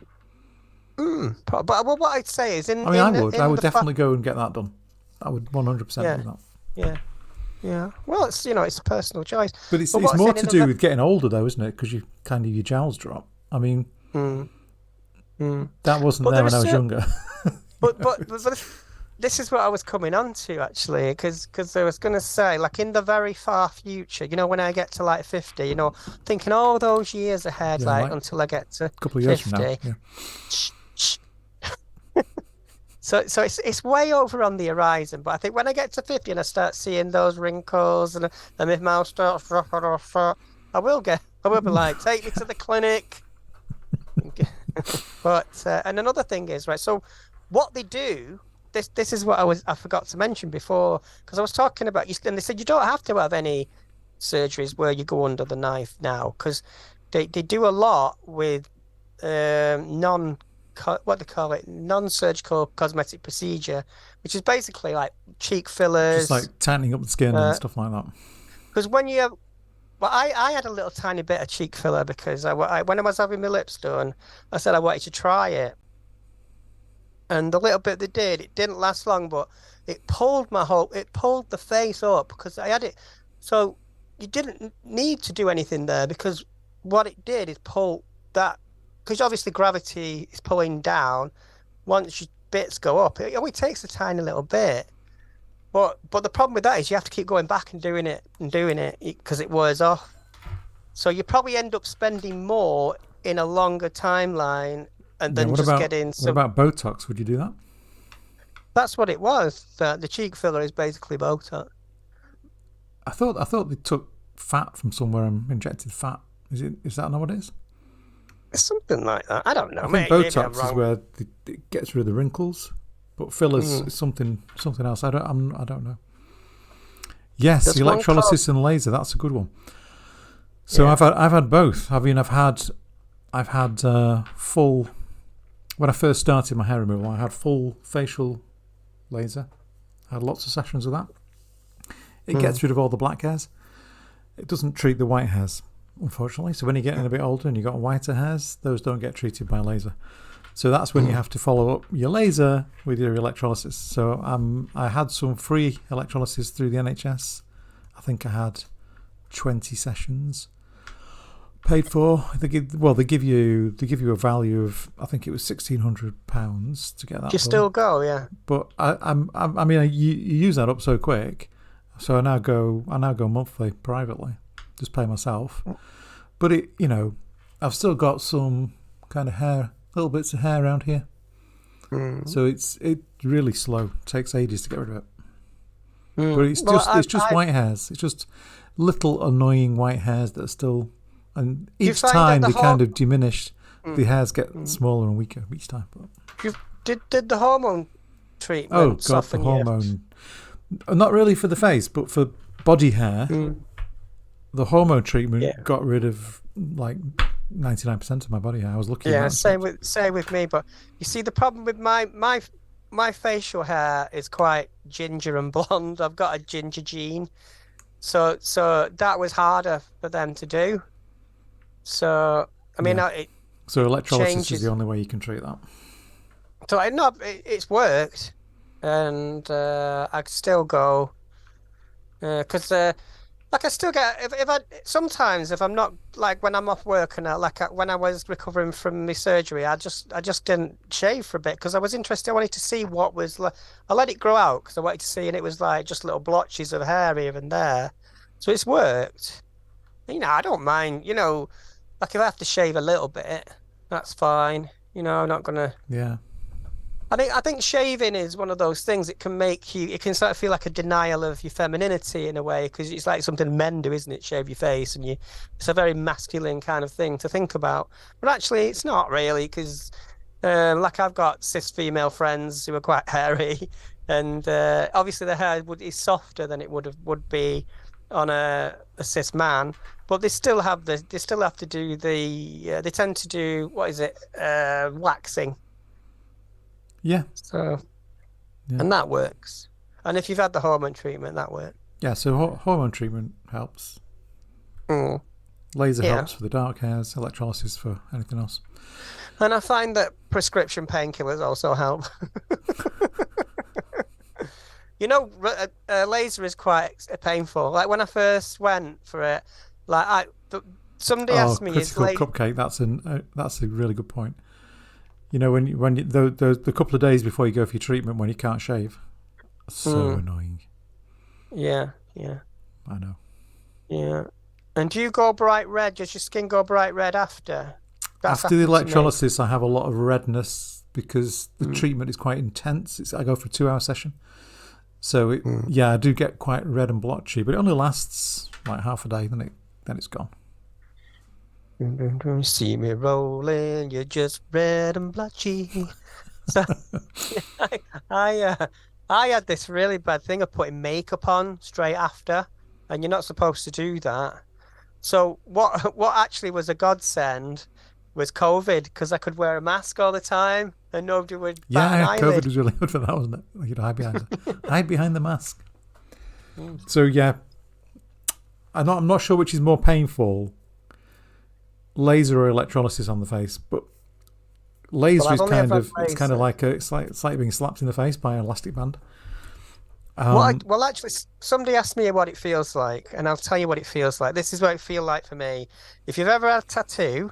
But what I'd say is I would definitely go and get that done. I would 100% do that. Yeah. Yeah, well, it's it's a personal choice. But it's more to do with getting older, though, isn't it? Because your jowls drop. I mean, that wasn't there when I was younger. but this is what I was coming on to, actually, because I was going to say, like, in the very far future, when I get to like 50, thinking all those years ahead, until I get to a couple of years 50. From now. Yeah. So it's way over on the horizon, but I think when I get to 50 and I start seeing those wrinkles and my mouth starts, I will be like, take me to the clinic. But and another thing is, right, so what they do, this is what I forgot to mention before, because I was talking about, and they said you don't have to have any surgeries where you go under the knife now, because they do a lot with non-surgical cosmetic procedure, which is basically like cheek fillers, just like tightening up the skin and stuff like that. Because when you Well, I had a little tiny bit of cheek filler because when I was having my lips done, I said I wanted to try it. And the little bit they did, it didn't last long, but it pulled the face up because I had it. So you didn't need to do anything there because what it did is pull that, because obviously gravity is pulling down. Once your bits go up, it only takes a tiny little bit. But the problem with that is you have to keep going back and doing it because it wears off. So you probably end up spending more in a longer timeline and Yeah. then just getting What some. about Botox? Would you do that? That's what it was. The cheek filler is basically Botox. I thought they took fat from somewhere and injected fat. Is that not what it is? It's something like that. I don't know. I think Maybe I'm Botox is wrong. where it gets rid of the wrinkles, but fillers Mm. is something else. I don't know. Yes, There's the one called. electrolysis and laser. That's a good one. So Yeah. I've had both. I mean, I've had full. When I first started my hair removal, I had full facial laser. I had lots of sessions of that. It gets rid of all the black hairs. It doesn't treat the white hairs, unfortunately. So when you're getting a bit older and you've got whiter hairs, those don't get treated by laser. So that's when you have to follow up your laser with your electrolysis. So I had some free electrolysis through the NHS. I think I had 20 sessions paid for. They give you a value of, I think it was £1,600 to get that Do you done. still go? Yeah. But I mean, you use that up so quick. So I now go monthly privately, just pay myself. But I've still got some kind of hair, little bits of hair around here. So it's really slow. It takes ages to get rid of it. But it's just white hairs. It's just little annoying white hairs that are still, and Do you each find that time the they whole kind of diminish. The hairs get smaller and weaker each time. But, did the hormone oh treatment God, the soften you? hormone. Not really for the face, but for body hair. The hormone treatment Yeah. got rid of like 99% of my body hair. I was lucky in Yeah, that respect. same with me. But you see, the problem with my facial hair is quite ginger and blonde. I've got a ginger gene, so that was harder for them to do. So I mean, Yeah. it So electrolysis is changes. the only way you can treat that. So I not it's worked, and I still go because like I still get if I sometimes if I'm not like when I'm off work and when I was recovering from my surgery, I just didn't shave for a bit because I was interested. I wanted to see what was like. I let it grow out because I wanted to see, and it was like just little blotches of hair here and there. So it's worked. I don't mind. Like if I have to shave a little bit, that's fine. I'm not gonna. Yeah. I think shaving is one of those things. It can sort of feel like a denial of your femininity in a way because it's like something men do, isn't it? Shave your face, and it's a very masculine kind of thing to think about. But actually, it's not really because, like I've got cis female friends who are quite hairy, and obviously the hair is softer than it would be on a cis man. But they still have to do they tend to do what is it waxing. Yeah. So. Yeah. And that works. And if you've had the hormone treatment, that works. Yeah. So hormone treatment helps. Mm. Laser Yeah. helps for the dark hairs. Electrolysis for anything else. And I find that prescription painkillers also help. Laser is quite painful. Like when I first went for it, somebody asked me, "Is critical cupcake? That's a really good point. The couple of days before you go for your treatment when you can't shave, so annoying. Yeah, yeah, I know. yeah. And do you go bright red? Does your skin go bright red after? That's After the happened to me. electrolysis, I have a lot of redness because the treatment is quite intense. I go for a 2-hour session, so I do get quite red and blotchy, but it only lasts like half a day. Then it's gone. See me rolling, you're just red and blotchy. So I had this really bad thing of putting makeup on straight after, and you're not supposed to do that. So what actually was a godsend was COVID because I could wear a mask all the time and nobody would bat an COVID eyelid. was really good for that, wasn't it? You'd hide behind the mask. So yeah, I'm not sure which is more painful, laser or electrolysis on the face, but laser is kind of it's like being slapped in the face by an elastic band. Well, actually, somebody asked me what it feels like, and I'll tell you what it feels like. This is what it feels like for me. If you've ever had a tattoo,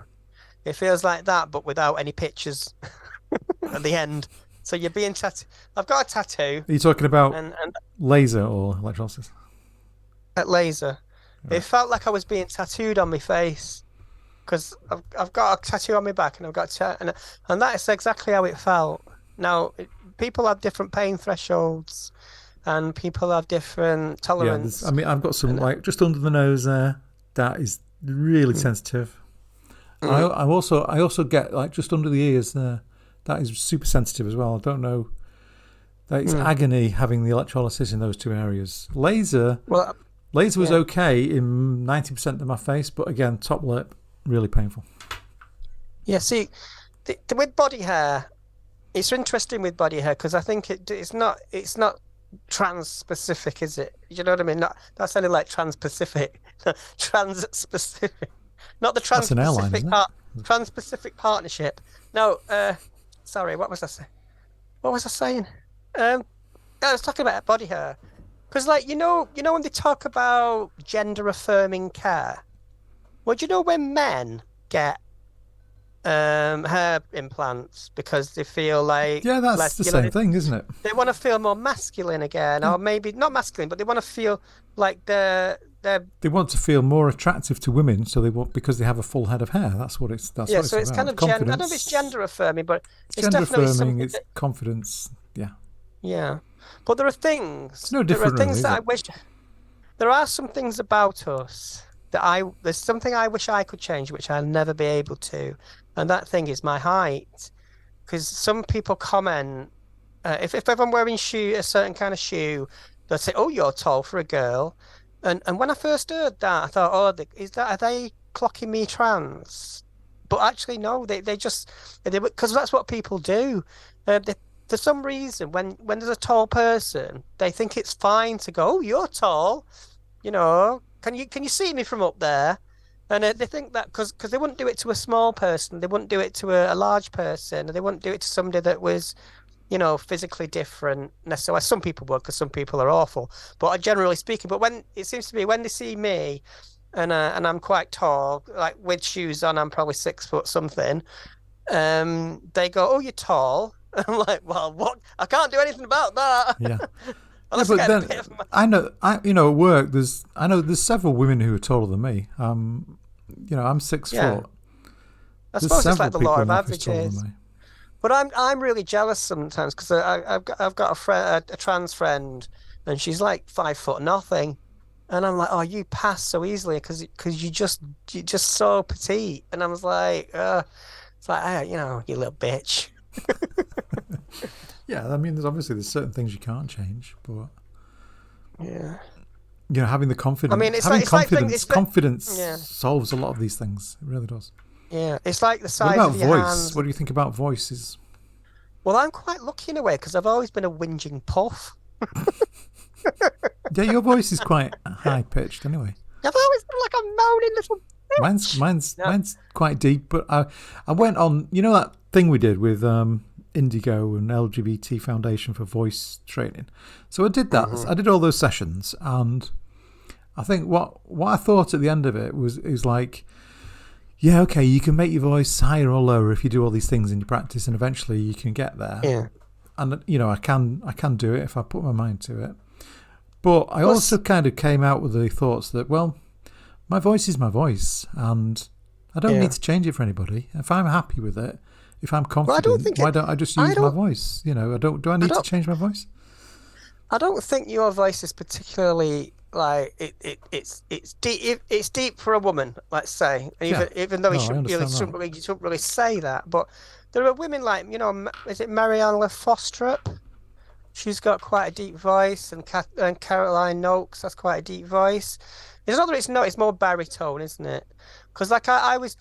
it feels like that, but without any pictures at the end. So you're being tattooed. I've got a tattoo. Are you talking about laser or electrolysis? At laser. Right. It felt like I was being tattooed on my face because I've got a tattoo on my back and I've got and that is exactly how it felt. Now, people have different pain thresholds and people have different tolerance. Yeah, I mean, I've got some like just under the nose there. That is really sensitive. I also get like just under the ears there. That is super sensitive as well. I don't know. That is agony having the electrolysis in those two areas. Laser was okay in 90% of my face, but again, top lip, really painful. Yeah, see, with body hair, it's interesting with body hair because I think it's not trans-specific, is it? You know what I mean? That sounded like trans-Pacific. Trans-specific. Not the trans-Pacific trans-Pacific partnership. No, sorry, what was I saying? I was talking about body hair. Because, like, you know when they talk about gender-affirming care? Well, do you know when men get hair implants because they feel like... Yeah, that's the same thing, isn't it? They want to feel more masculine again, or maybe not masculine, but they want to feel like they want to feel more attractive to women, so because they have a full head of hair. That's what it's. That's yeah, what so it's kind of gender. I don't know if it's gender affirming, but it's gender definitely affirming. It's confidence. Yeah. Yeah, but there are things. It's no different. There are things really, that I wish. There are some things about us that there's something I wish I could change, which I'll never be able to, and that thing is my height. Because some people comment if I'm wearing a certain kind of shoe, they'll say, "Oh, you're tall for a girl." And when I first heard that, I thought, are they clocking me trans? But actually, no, they because that's what people do. For some reason, when there's a tall person, they think it's fine to go, "Oh, you're tall," you know. Can you see me from up there? And they think that because they wouldn't do it to a small person, they wouldn't do it to a large person, they wouldn't do it to somebody that was, you know, physically different necessarily. Some people would, because some people are awful. But generally speaking, when it seems to be when they see me, and I'm quite tall, like with shoes on, I'm probably 6 foot something. They go, "Oh, you're tall." I'm like, "Well, what? I can't do anything about that." Yeah. But then I know at work there's several women who are taller than me. I'm 6 foot. I suppose it's like the law of averages. But I'm really jealous sometimes because I've got a trans friend and she's like 5 foot nothing, and I'm like, "Oh, you pass so easily because you're just so petite," and I was like, it's like, "Hey, you little bitch." Yeah, I mean, there's certain things you can't change, but yeah, having the confidence. I mean, confidence solves a lot of these things. It really does. Yeah, it's like the size of your hands. What do you think about voices? Well, I'm quite lucky in a way because I've always been a whinging puff. Yeah, your voice is quite high pitched anyway. I've always been like a moaning little bitch. Mine's quite deep, but I went on. You know that thing we did with Indigo and LGBT Foundation for voice training. So I did that. Mm-hmm. I did all those sessions, and I think what I thought at the end of it is like, yeah, okay, you can make your voice higher or lower if you do all these things in your practice, and eventually you can get there. Yeah. And I can do it if I put my mind to it. But I also kind of came out with the thoughts that, well, my voice is my voice, and I don't need to change it for anybody. If I'm happy with it, if I'm confident, why don't I just use my voice? Do I need to change my voice? I don't think your voice is particularly like it's deep. It's deep for a woman, let's say. Even though you shouldn't really say that. But there are women like, is it Marianne Fostrup? She's got quite a deep voice, and Caroline Noakes has quite a deep voice. It's not that it's not. It's more baritone, isn't it? Because like I was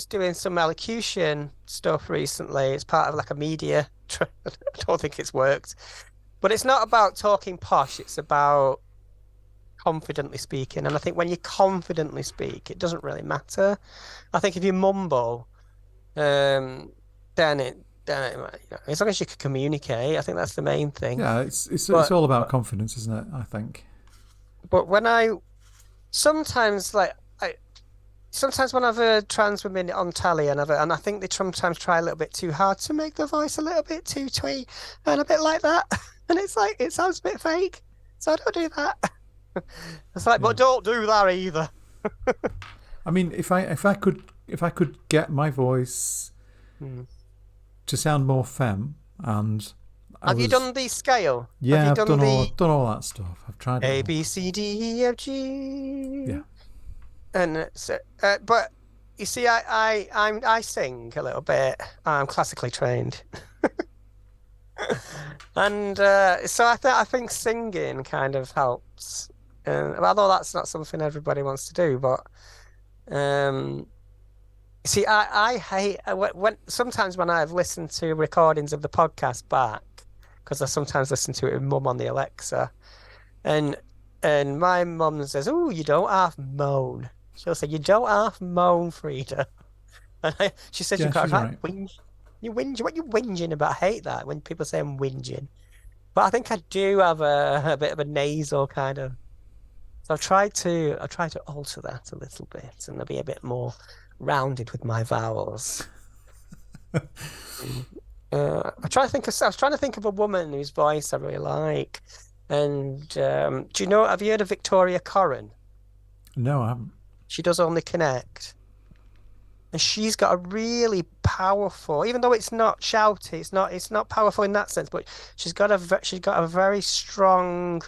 doing some elocution stuff recently. It's part of like a media. I don't think it's worked, but it's not about talking posh. It's about confidently speaking. And I think when you confidently speak, it doesn't really matter. I think if you mumble, then as long as you can communicate, I think that's the main thing. Yeah, it's all about confidence, isn't it? I think. But sometimes when I've heard trans women on telly and I think they sometimes try a little bit too hard to make the voice a little bit too twee and a bit like that, and it's like it sounds a bit fake, so I don't do that. It's like, but don't do that either. I mean, if I could get my voice to sound more femme, and have you done the scale? Yeah, I've done all that stuff. I've tried A, B, C, D, E, F, G. Yeah. And so, but you see, I sing a little bit. I'm classically trained, and so I think singing kind of helps. Although that's not something everybody wants to do, but see, I hate sometimes when I've listened to recordings of the podcast back, because I sometimes listen to it with Mum on the Alexa, and my mum says, "Oh, you don't half moan." She'll say, "You don't half moan, Freda." And she says, "You can't whinge. You whinge. What you whinging about?" I hate that when people say I'm whinging. But I think I do have a bit of a nasal kind of. So I've tried to alter that a little bit and be a bit more rounded with my vowels. I was trying to think of a woman whose voice I really like. And do you know? Have you heard of Victoria Corrin? No, I haven't. She does Only Connect, and she's got a really powerful, even though it's not shouty, it's not powerful in that sense, but she's got a very strong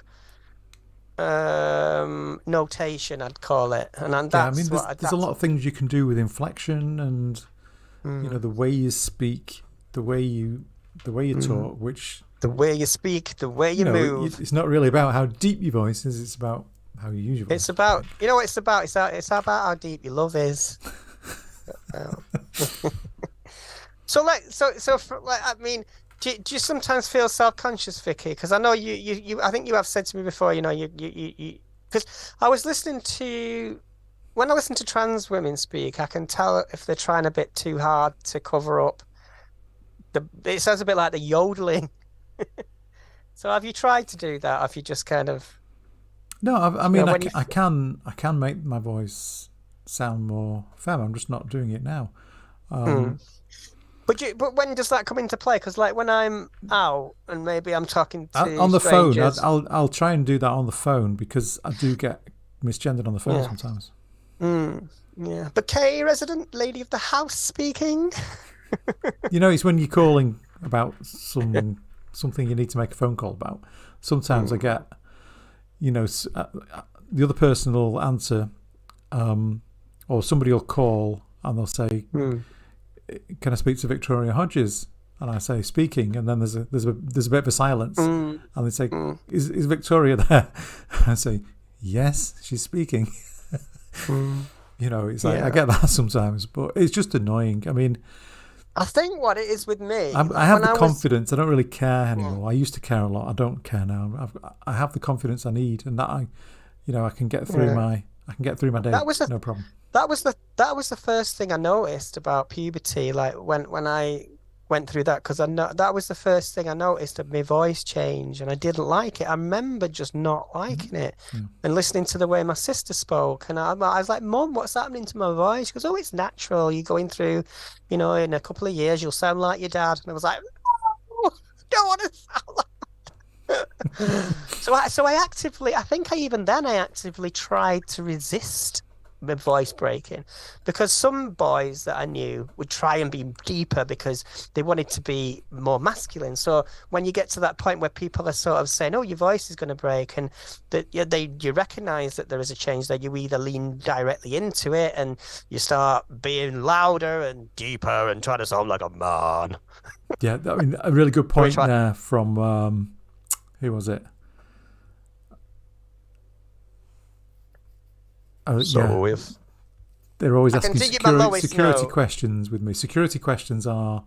notation, I'd call it, and that's there's a lot of things you can do with inflection and the way you speak, the way you talk, which the way you speak, the way you move. It's not really about how deep your voice is; it's about how you use your voice. It's about what it's about. It's about how deep your love is. So I mean, do you sometimes feel self-conscious, Vicky? Because I know you I think you have said to me before, you because I was listening to when I listen to trans women speak, I can tell if they're trying a bit too hard to cover up. It sounds a bit like the yodeling. So have you tried to do that? Or have you just kind of? No, I can make my voice sound more femme. I'm just not doing it now. But when does that come into play? Because like when I'm out and maybe I'm talking to on the strangers, phone, I'll try and do that on the phone because I do get misgendered on the phone sometimes. Yeah, but Kay, resident lady of the house speaking. It's when you're calling about something you need to make a phone call about. Sometimes I get, the other person will answer, or somebody will call and they'll say, "Can I speak to Victoria Hodges?" And I say, "Speaking." And then there's a bit of a silence, and they say, "Is Victoria there?" And I say, "Yes, she's speaking." It's like I get that sometimes, but it's just annoying. I mean, I think what it is with me, I have the confidence. I don't really care anymore. I used to care a lot. I don't care now. I have the confidence I need, and that I can get through my day. No problem. That was the first thing I noticed about puberty. Like when I went through that, because that was the first thing I noticed of my voice change, and I didn't like it. I remember just not liking it, and listening to the way my sister spoke, and I was like, "Mum, what's happening to my voice?" She goes, "Oh, it's natural. You're going through, in a couple of years, you'll sound like your dad." And I was like, "No, I don't want to sound like that." So I actively tried to resist my voice breaking, because some boys that I knew would try and be deeper because they wanted to be more masculine. So when you get to that point where people are sort of saying, "Oh, your voice is going to break," and that you recognize that there is a change there, you either lean directly into it and you start being louder and deeper and trying to sound like a man. Yeah, I mean, a really good point there from who was it? They're always asking security questions with me. Security questions are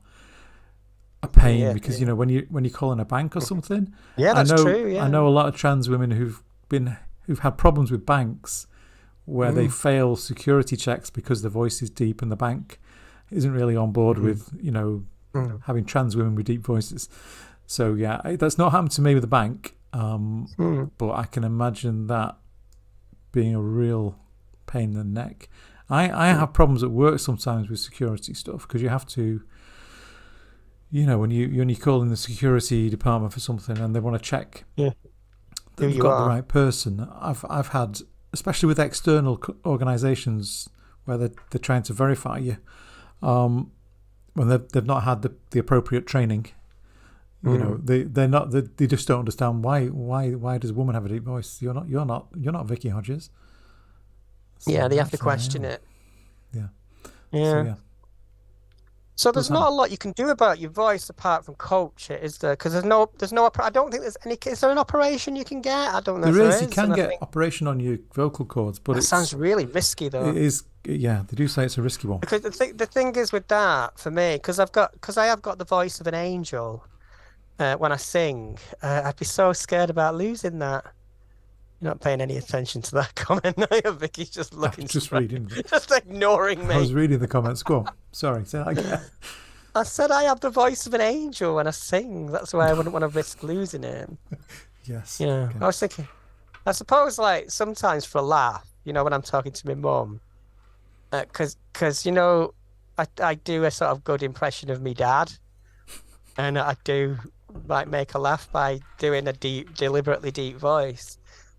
a pain because when you're calling a bank or something. Yeah, that's true. Yeah. I know a lot of trans women who've been who've had problems with banks where they fail security checks because the voice is deep and the bank isn't really on board with, having trans women with deep voices. So, yeah, that's not happened to me with the bank, but I can imagine that being a real pain in the neck. I have problems at work sometimes with security stuff because you have to, when you call in the security department for something and they want to check that you've got the right person. I've had, especially with external organisations where they're trying to verify you, when they've not had the appropriate training. They just don't understand why does a woman have a deep voice? You're not Vicky Hodges. So they have to question it. Yeah. So there's not a lot you can do about your voice apart from coach it, is there? Because there's no. I don't think there's any. Is there an operation you can get? I don't know. There is. You can get operation on your vocal cords, but it sounds really risky, though. It is. Yeah, they do say it's a risky one. Because the thing is with that for me, because I have got the voice of an angel. When I sing, I'd be so scared about losing that. You're not paying any attention to that comment, are you? Vicky's just looking. Just reading. Just ignoring me. I was reading the comments. Go on. Sorry. Say that again. I said I have the voice of an angel when I sing. That's why I wouldn't want to risk losing it. Yes. Yeah. Okay. I was thinking, I suppose, like, sometimes for a laugh, when I'm talking to my mum, because I do a sort of good impression of me dad, and I do like make a laugh by doing a deliberately deep voice.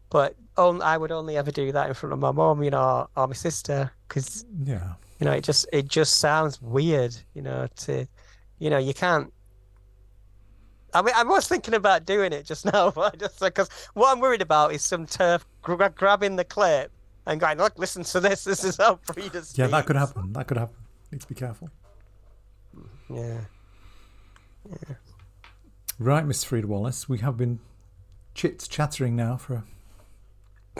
But I would only ever do that in front of my mum, or my sister, because it just sounds weird, you can't. I mean, I was thinking about doing it just now, but because what I'm worried about is some turf grabbing the clip and going, look, listen to this. This is how Freda speaks. Yeah, that could happen. Need to be careful. Yeah. Right, Miss Freda Wallace, we have been chattering now for.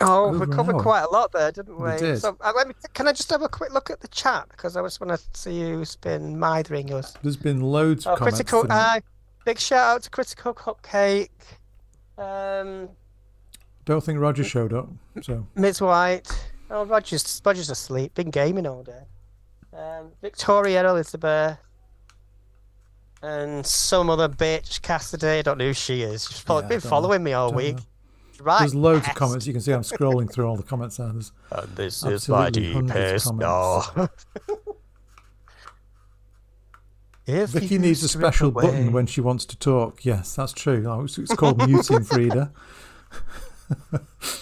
We covered quite a lot there, didn't we? We did. So, can I just have a quick look at the chat? Because I just want to see who's been mithering us. There's been loads of comments. Critical, big shout out to Critical Cupcake. Don't think Roger showed up. So Ms. White. Oh, Roger's asleep. Been gaming all day. Victoria Elizabeth. And some other bitch, Cassidy. I don't know who she is. She's been following me all week. Right. There's loads of comments. You can see I'm scrolling through all the comments now. This is my deepest. Vicky needs a special button when she wants to talk. Yes, that's true. It's called muting Freda.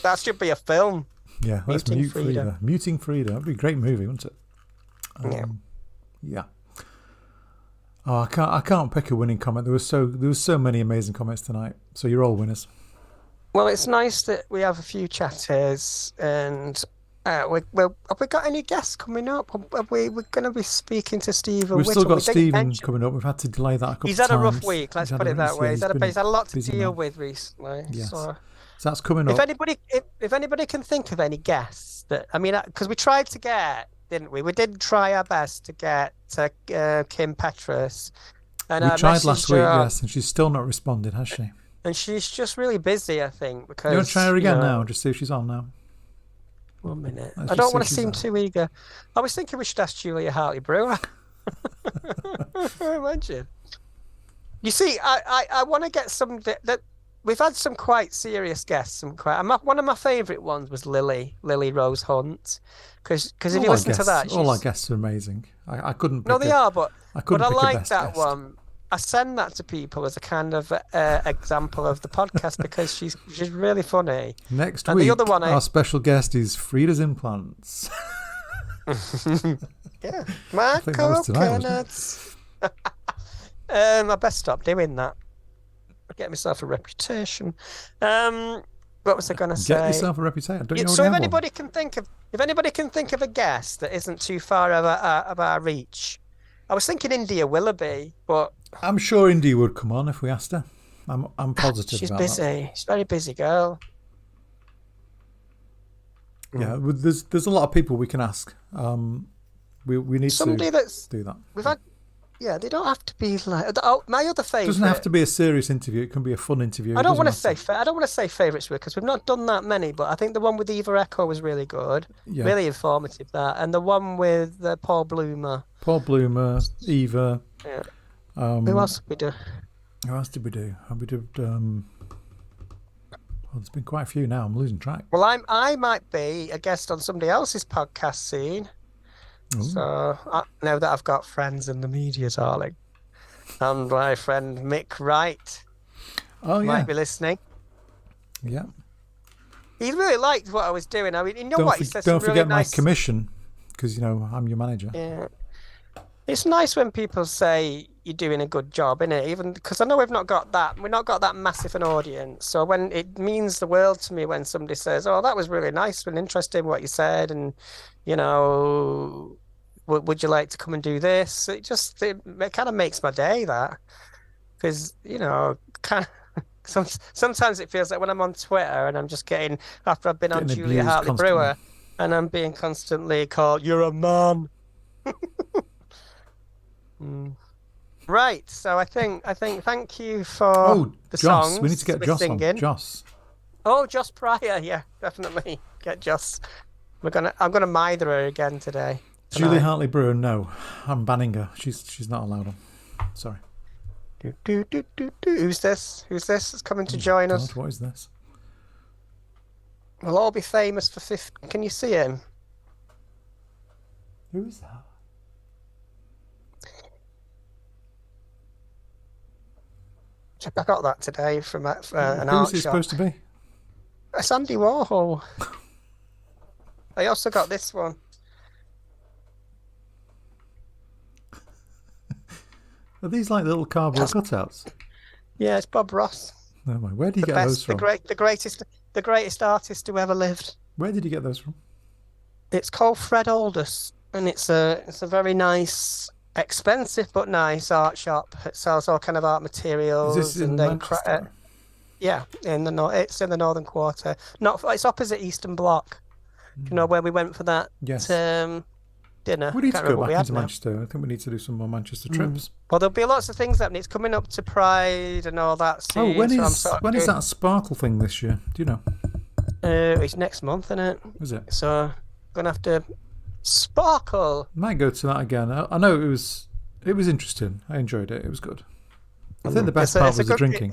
That should be a film. Yeah, let's mute Freda. Muting Freda. That'd be a great movie, wouldn't it? Yeah. Oh, I can't pick a winning comment. There was so many amazing comments tonight. So you're all winners. Well, it's nice that we have a few chatters, and have we got any guests coming up? We're going to be speaking to Stephen. We've still got Stephen coming up. We've had to delay that a couple of times. He's had a rough week. Let's put it that way. He's had a lot to deal with recently. Yes. So that's coming up. If anybody can think of any guests because we tried to get, didn't we? We did try our best to get Kim Petras. And we tried last week, yes, and she's still not responded, has she? And she's just really busy, I think. Because you want to try her again now? Just see if she's on now. 1 minute. I don't want to seem too eager. I was thinking we should ask Julia Hartley-Brewer. Imagine. You see, I want to get some that we've had some quite serious guests. One of my favourite ones was Lily Rose Hunt, because if you listen to that, all our guests are amazing. I couldn't. Pick no, they are, but I like that guest. one. I send that to people as a kind of example of the podcast because she's really funny. Next week, the other one, our special guest is Freda's Implants. Yeah, my coconuts. I best stop doing that. I get myself a reputation. What was I going to say? Get yourself a reputation. So if anybody can think of a guest that isn't too far of our reach. I was thinking India Willoughby, but I'm sure India would come on if we asked her. I'm positive. She's about busy. That. She's a very busy girl. Yeah, there's a lot of people we can ask. We need somebody to do that. Yeah, they don't have to be like. Oh, my other It doesn't have favorite. to be a serious interview. It can be a fun interview. I It don't doesn't want to matter. say I don't want to say favorites because we've not done that many, but I think the one with Eva Echo was really good, Yeah. really informative. That and the one with Paul Bloomer. Paul Bloomer, Eva. Yeah. Who Um, else did we do? who else did we do? We did. Well, there's been quite a few now. I'm losing track. Well, I might be a guest on somebody else's podcast soon. Ooh. So now that I've got friends in the media, darling, and my friend Mick Wright Oh yeah. might be listening. Yeah. He really liked what I was doing. I mean, you know what? He said Don't some forget really my nice. commission, because I'm your manager. Yeah. It's nice when people say you're doing a good job, innit? Even because I know we've not got that massive an audience. So when it means the world to me when somebody says, "Oh, that was really nice and interesting what you said," and you know, would you like to come and do this? It kind of makes my day that because kind of sometimes it feels like when I'm on Twitter and I'm just getting after I've been on Getting Julia abused Hartley constantly. Brewer and I'm being constantly called, "You're a man." Mm. Right, so I think thank you for Oh, the Joss. We need to songs get we're Joss on. singing. Joss. Oh, Joss Pryor, yeah, definitely get Joss. I'm gonna mither her again today. Julie Tonight. Hartley Brewer. No, I'm banning her. She's not allowed on. Sorry. Who's this? Who's this that's coming to join God, us? what is this? We'll all be famous for 50. Can you see him? Who is that? I got that today from an Who art is it shop. supposed to be? It's Andy Warhol. I also got this one. Are these like little cardboard cutouts? Yeah, it's Bob Ross. No mind. Where did you get those from? The greatest artist who ever lived. Where did you get those from? It's called Fred Aldous, and it's a very nice, expensive but nice art shop. It sells all kind of art Is materials this in and then Manchester? yeah, it's in the Northern Quarter. Not it's opposite Eastern Bloc. Do you know where we went for that Yes. dinner? We need to Can't go remember what we back had into now. Manchester. I think we need to do some more Manchester trips. Well, there'll be lots of things happening. It's coming up to Pride and all that Oh, soon. when so I'm is sort of when is doing- that Sparkle thing this year? Do you know? It's next month, isn't it? Is it? So gonna have to sparkle. Might go to that again. I know it was interesting. I enjoyed it. It was good. I think the best part was the drinking.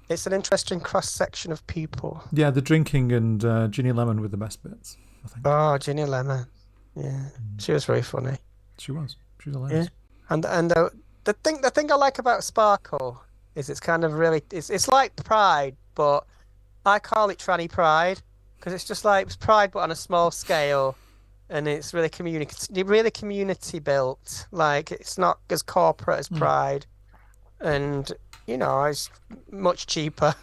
It's an interesting cross section of people. Yeah, the drinking and Ginny Lemon were the best bits, I think. Oh, Ginny Lemon. Yeah, she was very funny. She was hilarious. Yeah, and the thing I like about Sparkle is it's kind of really it's like Pride, but I call it tranny Pride because it's just like it's Pride but on a small scale, and it's really community built. Like it's not as corporate as Pride, and it's much cheaper.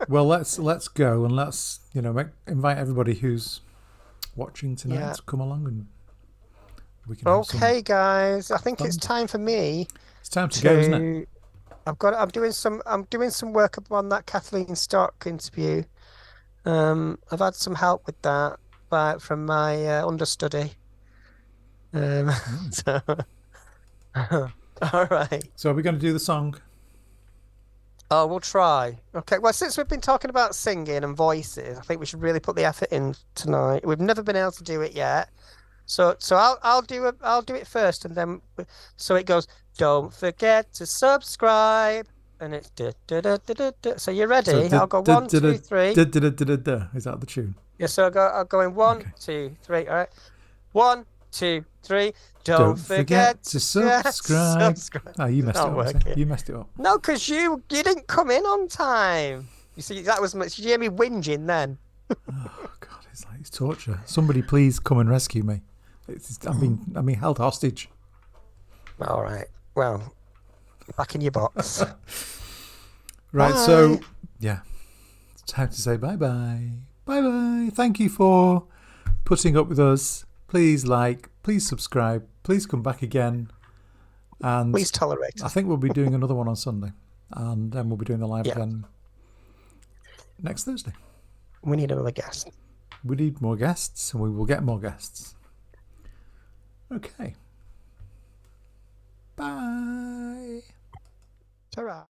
Well, let's go and let's invite everybody who's watching tonight to come along and we can. Okay, guys, I think it's time for me. It's time to go, isn't it? I'm doing some work on that Kathleen Stock interview. I've had some help with that from my understudy. So, all right. So are we going to do the song? Oh, we'll try. Okay. Well, since we've been talking about singing and voices, I think we should really put the effort in tonight. We've never been able to do it yet. So I'll do it first, and then so it goes. Don't forget to subscribe, and it's da da da da da. Da. So you're ready? I'll go 1, 2, 3. Is that the tune? Yeah. So I'll go in 1, 2, 3. All right. 1, 2, 3. Don't forget to subscribe. Oh, you messed it up. You messed it up. No, because you didn't come in on time. You see, that was much. Did you hear me whinging then? Oh God, it's torture. Somebody please come and rescue me. I'm being held hostage. All right. Well, back in your box. Right. Bye. So yeah, it's time to say bye bye. Bye bye. Thank you for putting up with us. Please please subscribe, please come back again, and please tolerate. I think we'll be doing another one on Sunday, and then we'll be doing the live again next Thursday. We need another guest. We need more guests, and we will get more guests. Okay. Bye. Ta-ra.